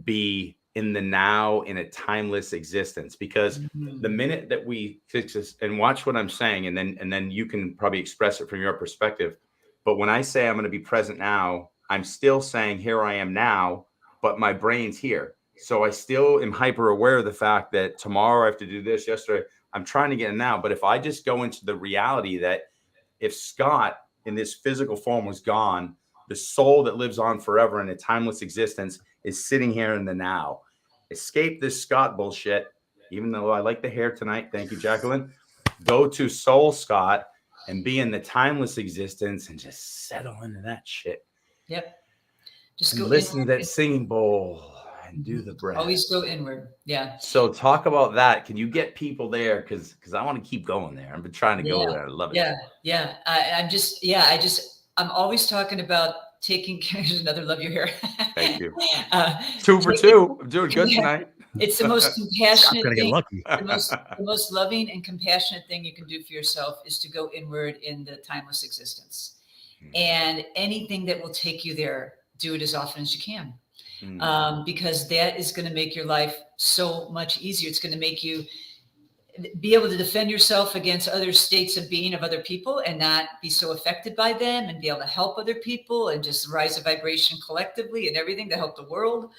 be in the now in a timeless existence. Because the minute that we fix this, and watch what I'm saying, and then you can probably express it from your perspective. But when I say I'm going to be present now, I'm still saying here I am now, but my brain's here. So I still am hyper aware of the fact that tomorrow I have to do this, yesterday I'm trying to get in now. But if I just go into the reality that if Scott in this physical form was gone, the soul that lives on forever in a timeless existence is sitting here in the now. Escape this Scott bullshit, even though I like the hair tonight. Thank you, Jacqueline. Go to Soul Scott and be in the timeless existence and just settle into that shit. Yep. Just go listen to that singing bowl and do the breath. Always go inward. Yeah. So talk about that. Can you get people there? Because I want to keep going there. I've been trying to go there. I love it. Yeah. I'm always talking about taking care. Another love your hair. Thank you. 2 for 2. I'm doing good tonight. It's the most compassionate thing. The most loving and compassionate thing you can do for yourself is to go inward in the timeless existence. And anything that will take you there, do it as often as you can. Because that is going to make your life so much easier. It's going to make you be able to defend yourself against other states of being of other people and not be so affected by them, and be able to help other people and just rise a vibration collectively and everything to help the world.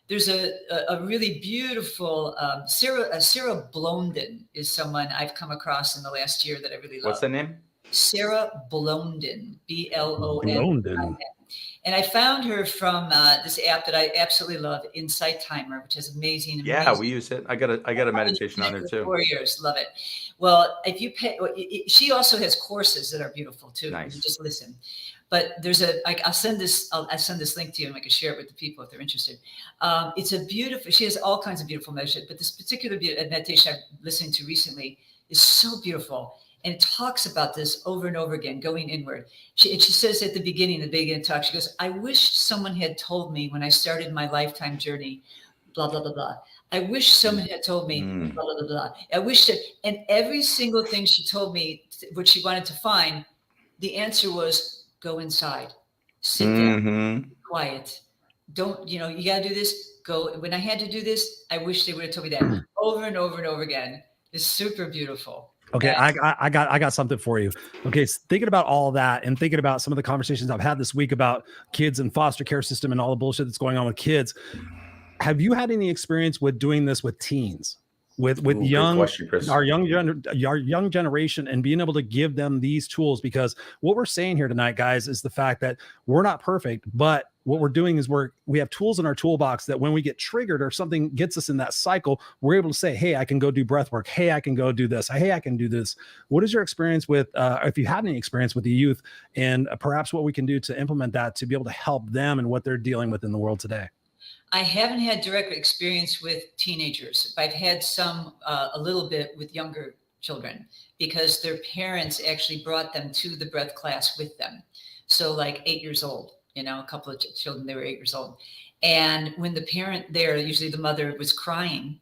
There's a really beautiful Sarah Blondin is someone I've come across in the last year that I really love. What's the name? Sarah Blondin, Blondin. And I found her from this app that I absolutely love, Insight Timer, which is amazing. Yeah, we use it. I got a meditation on there too. 4 years, love it. Well, if you pay, she also has courses that are beautiful too. Nice. You just listen. But I'll send this link to you and I can share it with the people if they're interested. It's a beautiful, she has all kinds of beautiful meditations, but this particular meditation I'm listening to recently is so beautiful. And it talks about this over and over again, going inward. She says at the beginning talk, she goes, I wish someone had told me when I started my lifetime journey, blah, blah, blah, blah. I wish someone had told me, blah, blah, blah, blah. I wish that, and every single thing she told me, what she wanted to find, the answer was go inside, sit down, be quiet. Don't, you got to do this. Go. When I had to do this, I wish they would have told me that over and over and over again. It's super beautiful. Okay, I got something for you. Okay, so thinking about all that and thinking about some of the conversations I've had this week about kids and foster care system and all the bullshit that's going on with kids. Have you had any experience with doing this with teens, with our young generation, and being able to give them these tools? Because what we're saying here tonight, guys, is the fact that we're not perfect, but what we're doing is we have tools in our toolbox that when we get triggered or something gets us in that cycle, we're able to say, hey, I can go do breath work. Hey, I can go do this. Hey, I can do this. What is your experience with, if you had any experience with the youth, and perhaps what we can do to implement that to be able to help them and what they're dealing with in the world today? I haven't had direct experience with teenagers. I've had some, a little bit with younger children because their parents actually brought them to the breath class with them. So like 8 years old. A couple of children, they were 8 years old. And when the parent there, usually the mother, was crying,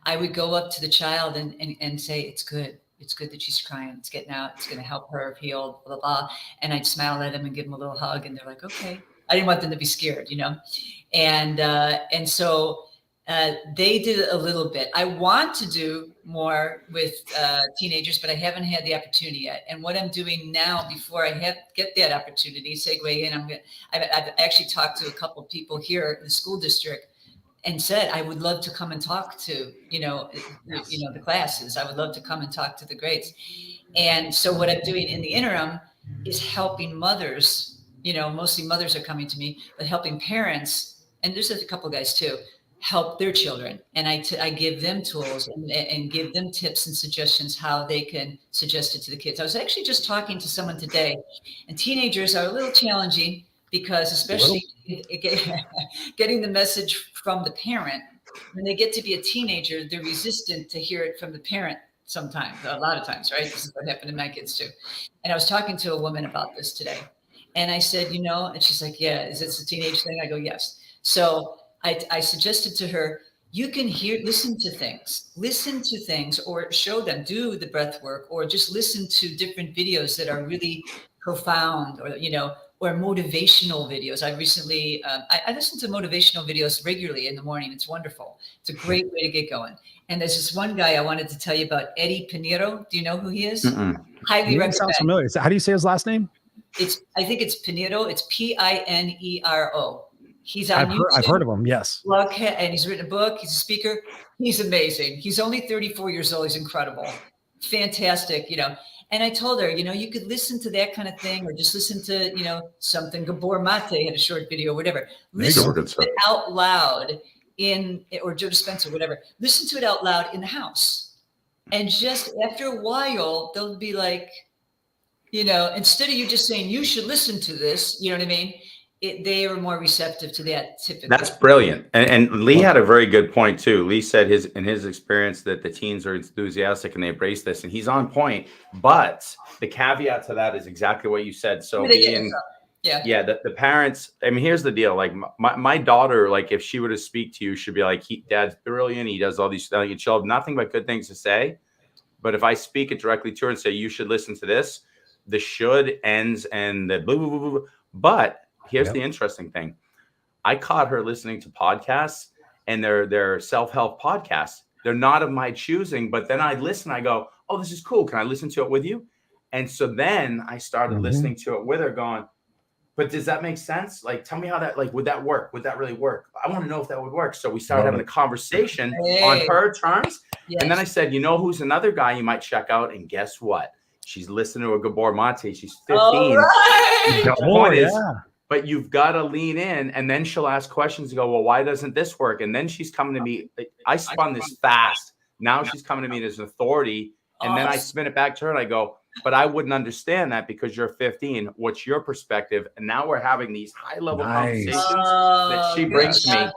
I would go up to the child and say, it's good. It's good that she's crying. It's getting out. It's going to help her heal, blah, blah, blah. And I'd smile at them and give them a little hug. And they're like, okay. I didn't want them to be scared, And so they did a little bit. I want to do more with teenagers, but I haven't had the opportunity yet. And what I'm doing now, before I get that opportunity, segue in, I've actually talked to a couple of people here in the school district and said, I would love to come and talk to, the classes. I would love to come and talk to the grades. And so what I'm doing in the interim is helping mothers, mostly mothers are coming to me, but helping parents, and there's a couple of guys too, help their children. And I give them tools and give them tips and suggestions how they can suggest it to the kids. I was actually just talking to someone today, and teenagers are a little challenging because especially getting the message from the parent, when they get to be a teenager, they're resistant to hear it from the parent sometimes, a lot of times, right? This is what happened to my kids too. And I was talking to a woman about this today. And I said, and she's like, yeah, is this a teenage thing? I go, yes. So I suggested to her, you can listen to things or show them, do the breath work, or just listen to different videos that are really profound or motivational videos. I recently, I listen to motivational videos regularly in the morning. It's wonderful. It's a great way to get going. And there's this one guy I wanted to tell you about, Eddie Pinheiro. Do you know who he is? Highly recommend. Sounds familiar. So how do you say his last name? I think it's Pinheiro. It's Pinero. He's on YouTube. I've heard of him. Yes. And he's written a book. He's a speaker. He's amazing. He's only 34 years old. He's incredible. Fantastic. And I told her, you could listen to that kind of thing or just listen to, something. Gabor Mate had a short video, whatever. Listen to it out loud or Joe Dispenza, whatever. Listen to it out loud in the house. And just after a while, they'll be like, instead of you just saying, you should listen to this, you know what I mean? They are more receptive to that typically. That's brilliant. And Lee had a very good point too. Lee said in his experience that the teens are enthusiastic and they embrace this, and he's on point. But the caveat to that is exactly what you said. So the parents, here's the deal. Like my daughter, like if she were to speak to you, she'd be like, Dad's brilliant. He does all these things. She'll have nothing but good things to say. But if I speak it directly to her and say, you should listen to this, the should ends and the blah, blah, blah, blah. But here's the interesting thing. I caught her listening to podcasts, and they're self-help podcasts. They're not of my choosing, but then I listen. I go, oh, this is cool. Can I listen to it with you? And so then I started listening to it with her going, but does that make sense? Like, tell me how that, like, would that work? Would that really work? I want to know if that would work. So we started having a conversation on her terms. Yes. And then I said, who's another guy you might check out? And guess what? She's listening to a Gabor Mate. She's 15. Right. but you've got to lean in, and then she'll ask questions and go, well, why doesn't this work? And then she's coming to me. I spun this fast. Now she's coming to me as an authority. And then I spin it back to her and I go, but I wouldn't understand that because you're 15. What's your perspective? And now we're having these high level conversations that she brings to me.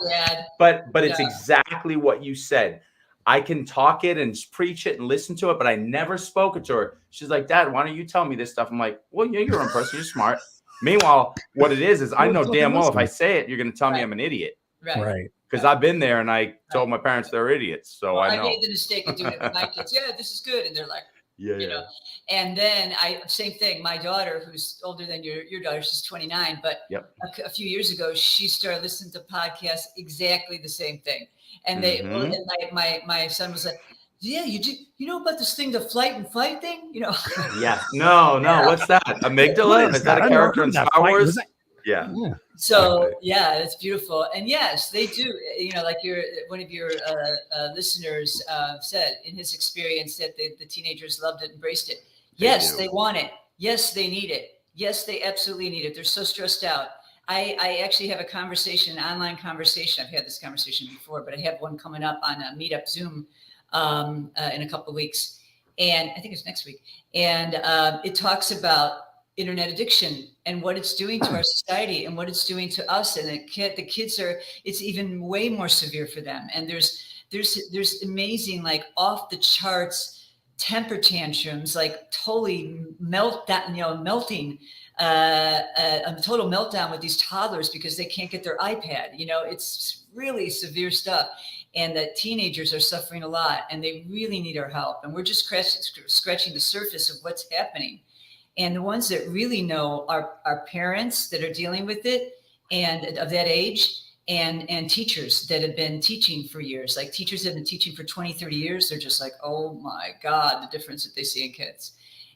But it's exactly what you said. I can talk it and preach it and listen to it, but I never spoke it to her. She's like, Dad, why don't you tell me this stuff? I'm like, well, you're your own person. You're smart. Meanwhile, what it is I know damn well if I say it, you're going to tell me I'm an idiot. Right. Because I've been there and I told my parents they're idiots. So I know. I made the mistake of doing it with my kids. Yeah, this is good. And they're like, you know. And then same thing. My daughter, who's older than your daughter, she's 29, but a few years ago, she started listening to podcasts exactly the same thing. And and my son was like, yeah, you know about this thing, the flight and fight thing, you know? Yeah. No. What's that? Amygdala? Is that a character in Star Wars? Yeah. So it's beautiful. And yes, they do. You know, like one of your listeners said in his experience that the teenagers loved it, embraced it. Yes, they want it. Yes, they need it. Yes, they absolutely need it. They're so stressed out. I actually have an online conversation. I've had this conversation before, but I have one coming up on a Meetup Zoom in a couple of weeks. And I think it's next week. And it talks about internet addiction and what it's doing to our society and what it's doing to us. And the kids it's even way more severe for them. And there's amazing, like off the charts temper tantrums, like totally melting, a total meltdown with these toddlers because they can't get their iPad. You know, it's really severe stuff. And the teenagers are suffering a lot and they really need our help. And we're just scratching the surface of what's happening. And the ones that really know are parents that are dealing with it and of that age and teachers that have been teaching for years. Like teachers that have been teaching for 20, 30 years. They're just like, oh my God, the difference that they see in kids.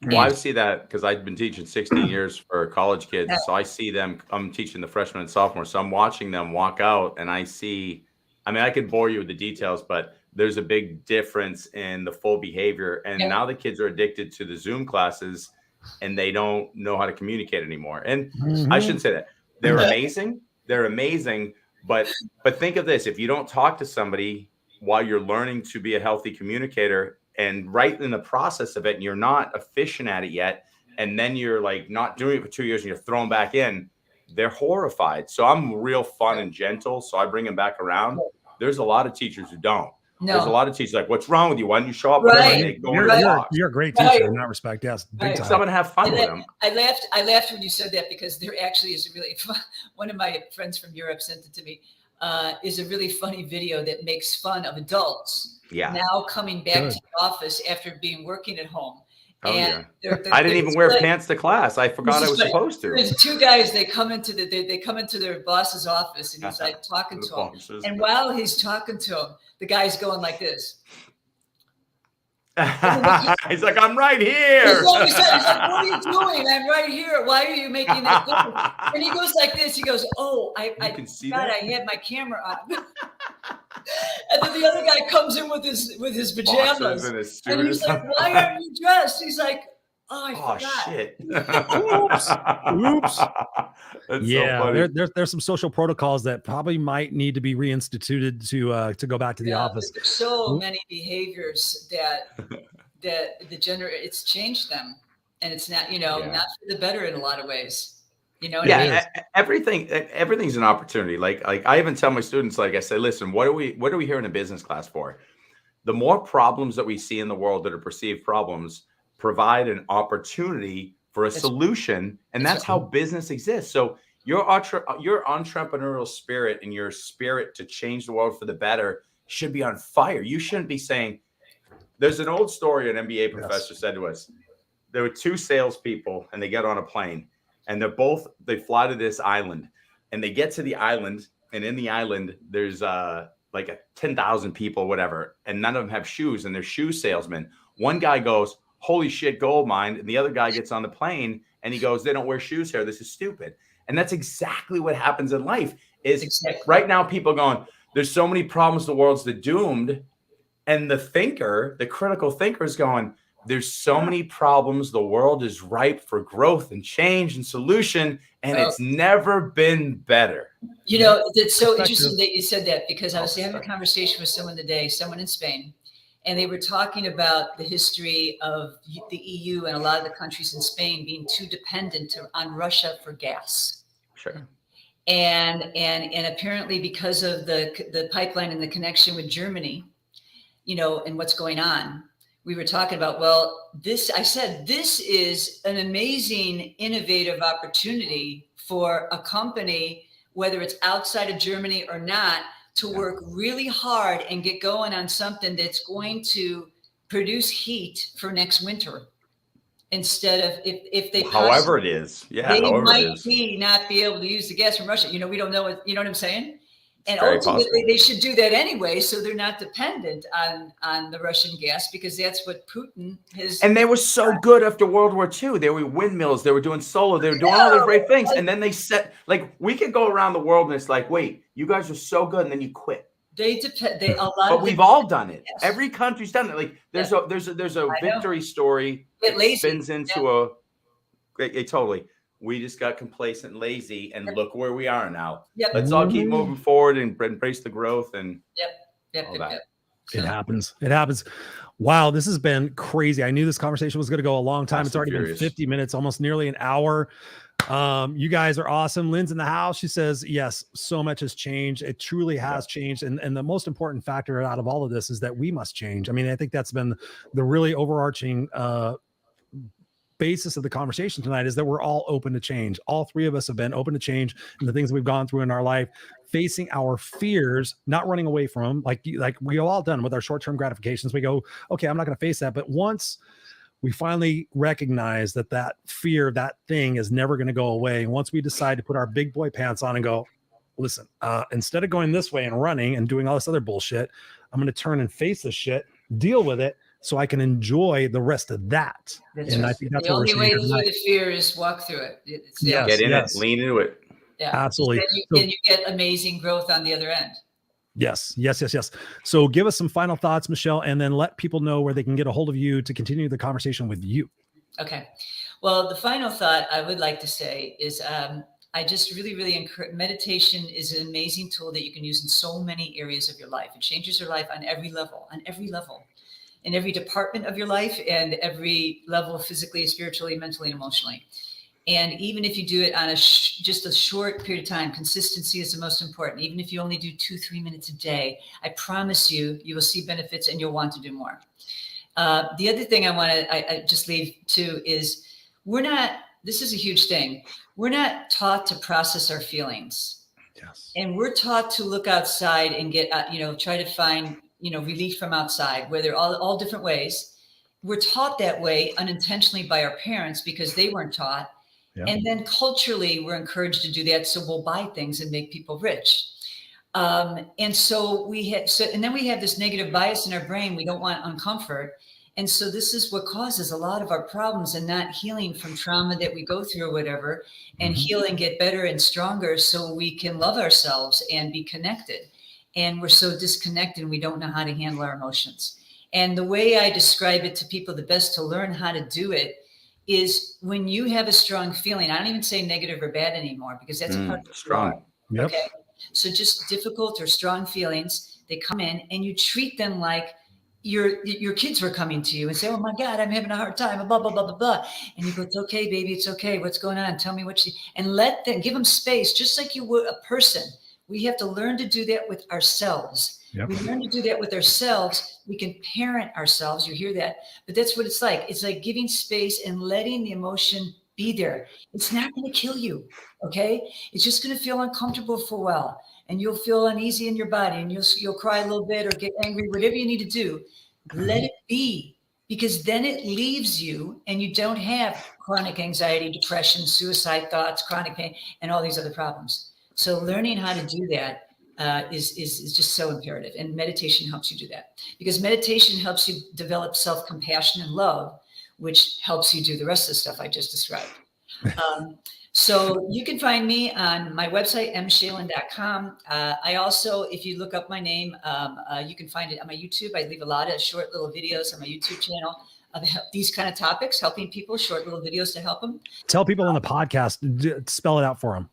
Well, I see that because I've been teaching 16 years for college kids. So I see them, I'm teaching the freshmen and sophomores. So I'm watching them walk out and I see, I mean, I could bore you with the details, but there's a big difference in the full behavior. And now the kids are addicted to the Zoom classes and they don't know how to communicate anymore. And I shouldn't say that. They're amazing. They're amazing. But think of this. If you don't talk to somebody while you're learning to be a healthy communicator and right in the process of it, and you're not efficient at it yet, and then you're like not doing it for 2 years and you're thrown back in, they're horrified. So I'm real fun and gentle. So I bring them back around. There's a lot of teachers who don't. No. There's a lot of teachers like, what's wrong with you? Why don't you show up? Right. You're a great teacher in that respect. Yes. Big time. I'm going to have fun with them. I laughed when you said that because there actually is a really fun, one of my friends from Europe sent it to me, is a really funny video that makes fun of adults now coming back to the office after working at home. Oh, and I didn't even wear pants to class. I forgot I was supposed to. There's two guys. They come into their boss's office, and he's like talking to him. And while he's talking to him, the guy's going like this. He's like, I'm right here. He's like, what are you doing? I'm right here. Why are you making that difference? And he goes like this. He goes, oh, I forgot I had my camera on. And then the other guy comes in with his pajamas. And he's like, why aren't you dressed? He's like, oh, I forgot. Shit. Oops. Yeah, so there's some social protocols that probably might need to be reinstituted to go back to the office. There's so many behaviors that it's changed them, and it's not not for the better in a lot of ways. You know what I mean? Everything's an opportunity. Like I even tell my students, like I say, listen, what are we here in a business class for? The more problems that we see in the world that are perceived problems provide an opportunity for a solution, and that's how business exists. So your entrepreneurial spirit and your spirit to change the world for the better should be on fire. You shouldn't be saying, there's an old story an MBA professor said to us. There were two salespeople and they get on a plane and they fly to this island and they get to the island, and in the island, there's like 10,000 people, whatever, and none of them have shoes, and they're shoe salesmen. One guy goes, holy shit, gold mine. And the other guy gets on the plane and he goes, they don't wear shoes here. This is stupid. And that's exactly what happens in life right now, people going, there's so many problems. The world's doomed. And the critical thinker is going, there's so many problems. The world is ripe for growth and change and solution. and it's never been better. You know, it's so interesting that you said that, because I was having a conversation with someone today, someone in Spain, and they were talking about the history of the EU and a lot of the countries in Spain being too dependent on Russia for gas. Sure. And apparently because of the pipeline and the connection with Germany, you know, and what's going on, we were talking about, well, I said, this is an amazing, innovative opportunity for a company, whether it's outside of Germany or not, to work really hard and get going on something that's going to produce heat for next winter. Instead of if they however it is, they might not be able to use the gas from Russia. You know, we don't know what, you know what I'm saying? And ultimately, they should do that anyway, so they're not dependent on the Russian gas, because that's what Putin has. And they were so good after World War II. They were windmills. They were doing solar. They were doing all these great things. And then they said, like, we could go around the world and it's like, wait, you guys are so good, and then you quit. They depend. But we've all done it. Yes. Every country's done it. Like there's a victory story that spins into totally. We just got complacent and lazy, and look where we are now. Yep. Let's all keep moving forward and embrace the growth and all that. It happens. It happens. Wow, this has been crazy. I knew this conversation was going to go a long time. It's already been 50 minutes, almost nearly an hour. You guys are awesome. Lynn's in the house. She says, yes, so much has changed. It truly has changed. And the most important factor out of all of this is that we must change. I mean, I think that's been the really overarching basis of the conversation tonight, is that we're all open to change. All three of us have been open to change, and the things we've gone through in our life, facing our fears, not running away from them. Like we all done with our short-term gratifications. We go, okay, I'm not going to face that. But once we finally recognize that fear, that thing is never going to go away. And once we decide to put our big boy pants on and go, listen, instead of going this way and running and doing all this other bullshit, I'm going to turn and face this shit, deal with it, so I can enjoy the rest of that. I think that's the only way to do the fear is walk through it. Get in it, lean into it. Yeah, absolutely. And you get amazing growth on the other end. Yes. So give us some final thoughts, Michele, and then let people know where they can get a hold of you to continue the conversation with you. Okay. Well, the final thought I would like to say is I just really encourage. Meditation is an amazing tool that you can use in so many areas of your life. It changes your life on every level, in every department of your life, and every level, physically, spiritually, mentally, and emotionally. And even if you do it on just a short period of time, consistency is the most important. Even if you only do 2-3 minutes a day, I promise you will see benefits and you'll want to do more. The other thing I just leave to is this is a huge thing. We're not taught to process our feelings. Yes. And we're taught to look outside and get, try to find, relief from outside, where they're all different ways. We're taught that way unintentionally by our parents because they weren't taught. Yeah. And then culturally, we're encouraged to do that. So we'll buy things and make people rich. And then we have this negative bias in our brain. We don't want uncomfort. And so this is what causes a lot of our problems, and not healing from trauma that we go through or whatever, and heal and get better and stronger so we can love ourselves and be connected. And we're so disconnected and we don't know how to handle our emotions. And the way I describe it to people, the best to learn how to do it is when you have a strong feeling. I don't even say negative or bad anymore, because that's a part of strong. Yep. Okay. So just difficult or strong feelings, they come in and you treat them like your kids were coming to you and say, oh my God, I'm having a hard time, blah, blah, blah, blah, blah. And you go, it's okay, baby. It's okay. What's going on? Tell me and let them, give them space, just like you would a person. We have to learn to do that with ourselves. Yep. We learn to do that with ourselves. We can parent ourselves. You hear that, but that's what it's like. It's like giving space and letting the emotion be there. It's not going to kill you. Okay. It's just going to feel uncomfortable for a while, and you'll feel uneasy in your body, and you'll cry a little bit or get angry, whatever you need to do. Let it be, because then it leaves you and you don't have chronic anxiety, depression, suicide thoughts, chronic pain, and all these other problems. So learning how to do that is just so imperative. And meditation helps you do that, because meditation helps you develop self-compassion and love, which helps you do the rest of the stuff I just described. So you can find me on my website, mschalin.com. I also, if you look up my name, you can find it on my YouTube. I leave a lot of short little videos on my YouTube channel these kind of topics, helping people, short little videos to help them. Tell people on the podcast, spell it out for them.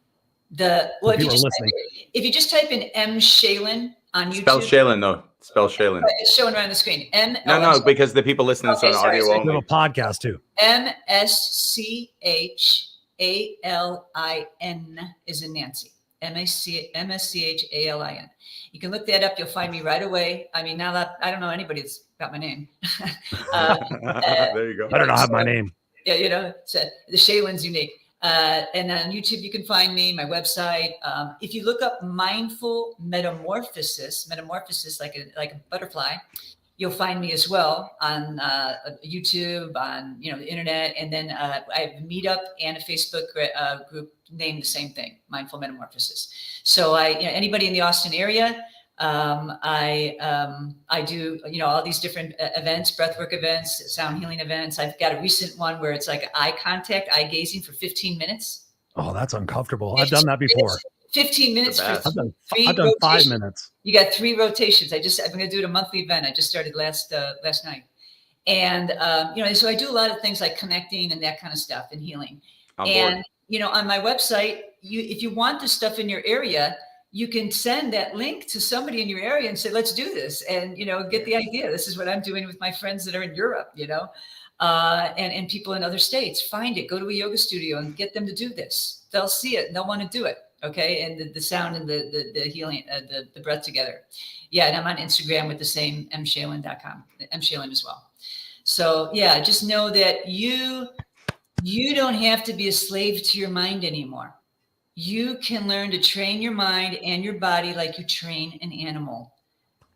If you just type in M. Schalin on YouTube. Spell Schalin, though. Spell Schalin. It's showing right on the screen. No, because the people listening to this on audio only. We have a podcast too. MSCHALIN is in Nancy. MSCHALIN. You can look that up. You'll find me right away. I mean, now that I don't know anybody that's got my name. There you go. I don't know. I have my name. Yeah, so the Shalin's unique. And on YouTube, you can find me, my website. If you look up mindful metamorphosis like a butterfly, you'll find me as well on YouTube, on the internet. And then I have a meetup and a Facebook group named the same thing, Mindful Metamorphosis. So anybody in the Austin area, I do, all these different events, breathwork events, sound healing events. I've got a recent one where it's like eye contact, eye gazing for 15 minutes. Oh, that's uncomfortable. I've done that before. 15 minutes. I've done 5 minutes. You got 3 rotations. I'm going to do it a monthly event. I just started last night. And, so I do a lot of things like connecting and that kind of stuff and healing. On my website, if you want this stuff in your area, you can send that link to somebody in your area and say, let's do this. And, get the idea. This is what I'm doing with my friends that are in Europe, and people in other states. Find it, go to a yoga studio and get them to do this. They'll see it and they'll want to do it. Okay. And the sound and the healing, the breath together. Yeah. And I'm on Instagram with the same mshalin.com, mshalin as well. So yeah, just know that you don't have to be a slave to your mind anymore. You can learn to train your mind and your body like you train an animal.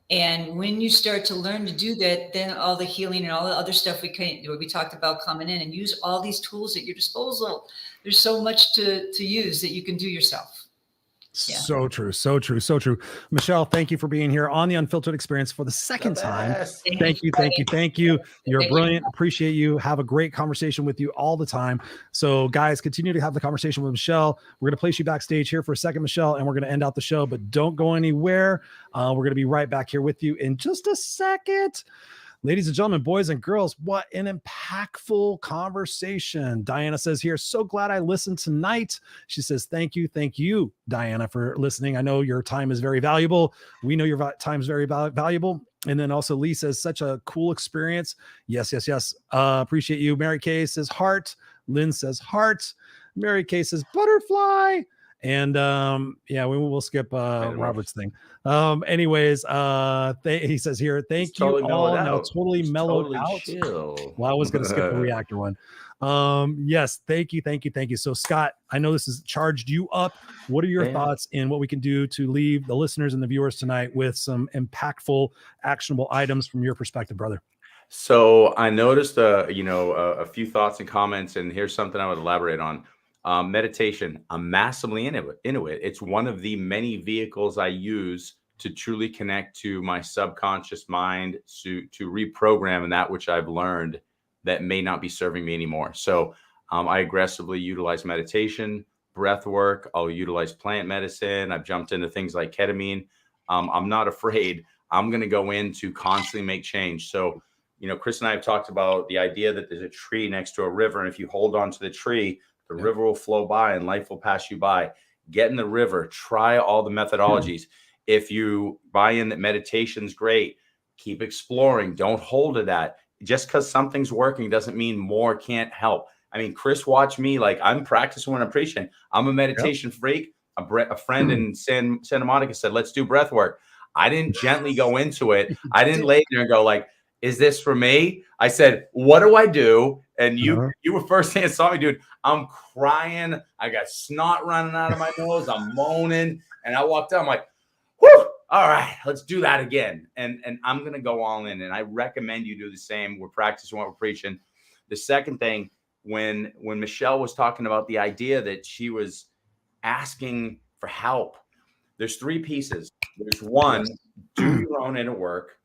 And when you start to learn to do that, then all the healing and all the other stuff we talked about coming in, and use all these tools at your disposal. There's so much to use that you can do yourself. Yeah. So true. Michele, thank you for being here on the Unfiltered Experience for the second time. Thank you. You're brilliant. Appreciate you. Have a great conversation with you all the time. So guys, continue to have the conversation with Michele. We're going to place you backstage here for a second, Michele, and we're going to end out the show, but don't go anywhere. We're going to be right back here with you in just a second. Ladies and gentlemen, boys and girls, what an impactful conversation. Diana says here, so glad I listened tonight. She says, thank you, Diana, for listening. I know your time is very valuable. We know your time is very valuable. And then also Lee says, such a cool experience. Yes. Appreciate you. Mary Kay says heart. Lynn says heart. Mary Kay says butterfly. And we'll skip Robert's thing. Anyways, he says here, thank you all. Now totally mellowed out. Chill. Well, I was going to skip the reactor one. Yes, thank you. So Scott, I know this has charged you up. What are your thoughts in what we can do to leave the listeners and the viewers tonight with some impactful, actionable items from your perspective, brother? So I noticed, a few thoughts and comments, and here's something I would elaborate on. Meditation, I'm massively into it. It's one of the many vehicles I use to truly connect to my subconscious mind, to reprogram that which I've learned that may not be serving me anymore. So I aggressively utilize meditation, breath work. I'll utilize plant medicine. I've jumped into things like ketamine. I'm not afraid. I'm going to go in to constantly make change. So, Chris and I have talked about the idea that there's a tree next to a river. And if you hold on to the tree, the river will flow by and life will pass you by. Get in the river, try all the methodologies. If you buy in that meditation's great, keep exploring. Don't hold to that. Just because something's working doesn't mean more can't help. I mean, Chris watched me, like I'm practicing when I'm preaching. I'm a meditation freak. A friend in Santa Monica said, let's do breath work. I didn't gently go into it. I didn't lay there and go like, is this for me? I said, what do I do? And you were first thing that saw me, dude. I'm crying. I got snot running out of my nose. I'm moaning. And I walked out. I'm like, whew, all right, let's do that again. And I'm going to go all in. And I recommend you do the same. We're practicing what we're preaching. The second thing, when Michele was talking about the idea that she was asking for help, there's 3 pieces. There's one, do your own inner work.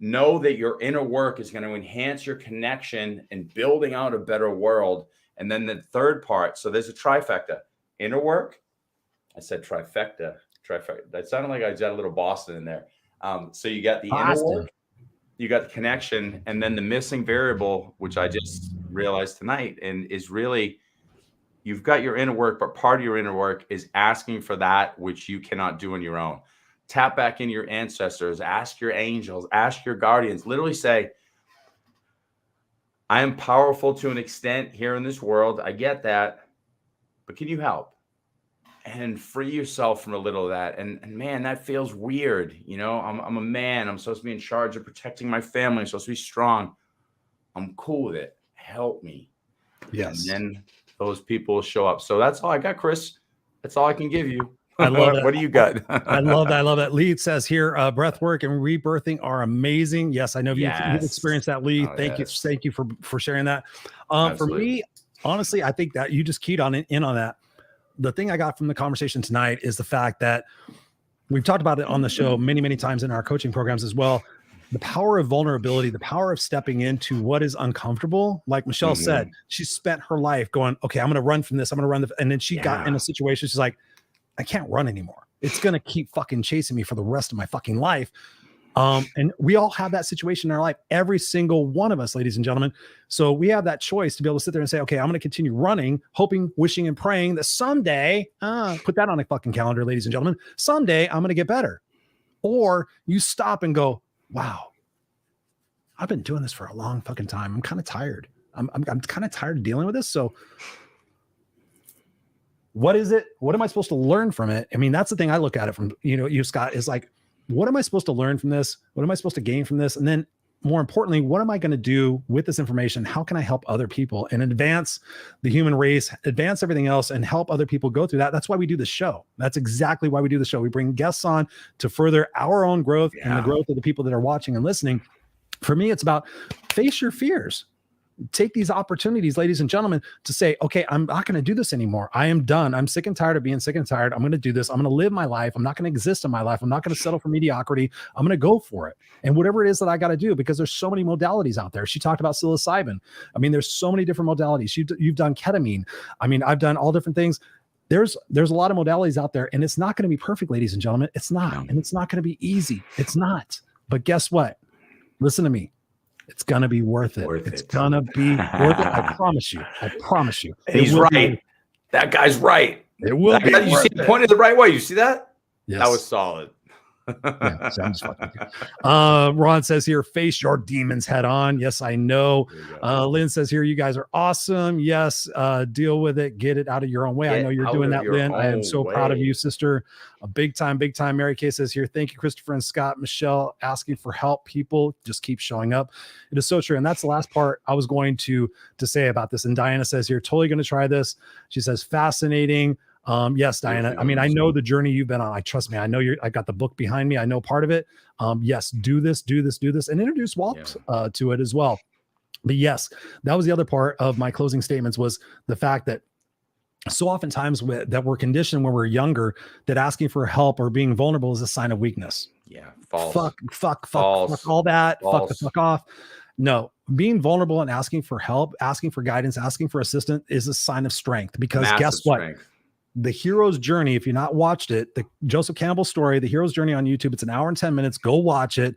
Know that your inner work is going to enhance your connection and building out a better world. And then the third part, so there's a trifecta. Inner work. I said trifecta. That sounded like I got a little Boston in there. So you got the inner work. you got the connection, and then the missing variable, which I just realized tonight, and is really, you've got your inner work, but part of your inner work is asking for that which you cannot do on your own. Tap back into your ancestors, ask your angels, ask your guardians, literally say, I am powerful to an extent here in this world. I get that, but can you help? And free yourself from a little of that. And man, that feels weird. You know, I'm a man. I'm supposed to be in charge of protecting my family. I'm supposed to be strong. I'm cool with it. Help me. Yes. And then those people show up. So that's all I got, Chris. That's all I can give you. I love that. What do you got? I love that. I love that. Lee says here, breath work and rebirthing are amazing. Yes, I know you've experienced that, Lee. Thank you. Thank you for sharing that. For me, honestly, I think that you just keyed in on that. The thing I got from the conversation tonight is the fact that we've talked about it on the show many, many times in our coaching programs as well. The power of vulnerability, the power of stepping into what is uncomfortable. Like Michelle said, she spent her life going, okay, I'm going to run from this. I'm going to run. And then she got in a situation. She's like, I can't run anymore. It's going to keep fucking chasing me for the rest of my fucking life. And we all have that situation in our life, every single one of us, ladies and gentlemen. So we have that choice to be able to sit there and say, okay, I'm going to continue running, hoping, wishing, and praying that someday, put that on a fucking calendar, ladies and gentlemen, someday I'm going to get better. Or you stop and go, wow, I've been doing this for a long fucking time. I'm kind of tired. I'm kind of tired of dealing with this. So what is it? What am I supposed to learn from it? I mean, that's the thing I look at it from, you, Scott, is like, what am I supposed to learn from this? What am I supposed to gain from this? And then more importantly, what am I going to do with this information? How can I help other people and advance the human race, advance everything else, and help other people go through that? That's why we do the show. That's exactly why we do the show. We bring guests on to further our own growth and the growth of the people that are watching and listening. For me, it's about face your fears. Take these opportunities, ladies and gentlemen, to say, okay, I'm not going to do this anymore. I am done. I'm sick and tired of being sick and tired. I'm going to do this. I'm going to live my life. I'm not going to exist in my life. I'm not going to settle for mediocrity. I'm going to go for it. And whatever it is that I got to do, because there's so many modalities out there. She talked about psilocybin. I mean, there's so many different modalities. You've done ketamine. I mean, I've done all different things. There's a lot of modalities out there, and it's not going to be perfect, ladies and gentlemen. It's not. And it's not going to be easy. It's not. But guess what? Listen to me. It's going to be worth it. It's going to be worth it. I promise you. I promise you. He's right. That guy's right. It will be. You see the pointed the right way. You see that? Yes. That was solid. Yeah, sounds fucking good. Ron says here, face your demons head on. Yes, I know. Lynn says here, you guys are awesome. Yes, deal with it. Get it out of your own way. I know you're doing that, Lynn. I am so proud of you, sister. A big time. Mary Kay says here, thank you, Christopher and Scott. Michelle asking for help. People just keep showing up. It is so true. And that's the last part I was going to say about this. And Diana says here, totally going to try this. She says, fascinating. Yes, Diana. I mean, I know the journey you've been on. Trust me. I know I got the book behind me. I know part of it. Yes, do this, and introduce Walt to it as well. But yes, that was the other part of my closing statements, was the fact that so oftentimes that we're conditioned when we're younger that asking for help or being vulnerable is a sign of weakness. Yeah. False. Fuck all that. False. Fuck the fuck off. No, being vulnerable and asking for help, asking for guidance, asking for assistance is a sign of strength, because guess what? Strength. The hero's journey, if you've not watched it, the Joseph Campbell story, the hero's journey on YouTube, it's an hour and 10 minutes. Go watch it.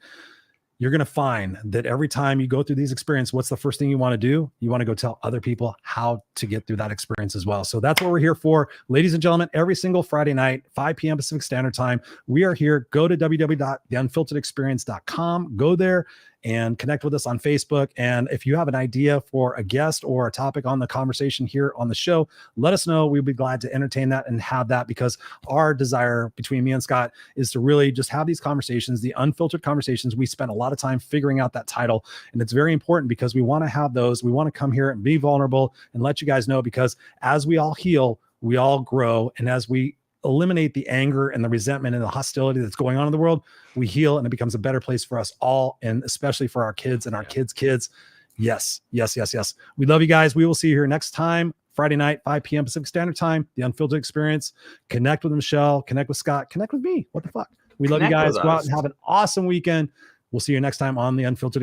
You're going to find that every time you go through these experiences, what's the first thing you want to do? You want to go tell other people how to get through that experience as well. So that's what we're here for. Ladies and gentlemen, every single Friday night, 5 p.m. Pacific Standard Time, we are here. Go to www.theunfilteredexperience.com. Go there and connect with us on Facebook. And if you have an idea for a guest or a topic on the conversation here on the show, let us know. We'd be glad to entertain that and have that, because our desire between me and Scott is to really just have these conversations, the unfiltered conversations. We spent a lot of time figuring out that title, and it's very important because we want to have those. We want to come here and be vulnerable and let you guys know, because as we all heal, we all grow. And as we eliminate the anger and the resentment and the hostility that's going on in the world, we heal, and it becomes a better place for us all, and especially for our kids and our kids' kids. Yes. We love you guys. We will see you here next time, Friday night, 5 p.m. Pacific Standard Time, The Unfiltered Experience. Connect with Michelle, connect with Scott, connect with me. What the fuck? We love you guys. Go out and have an awesome weekend. We'll see you next time on The Unfiltered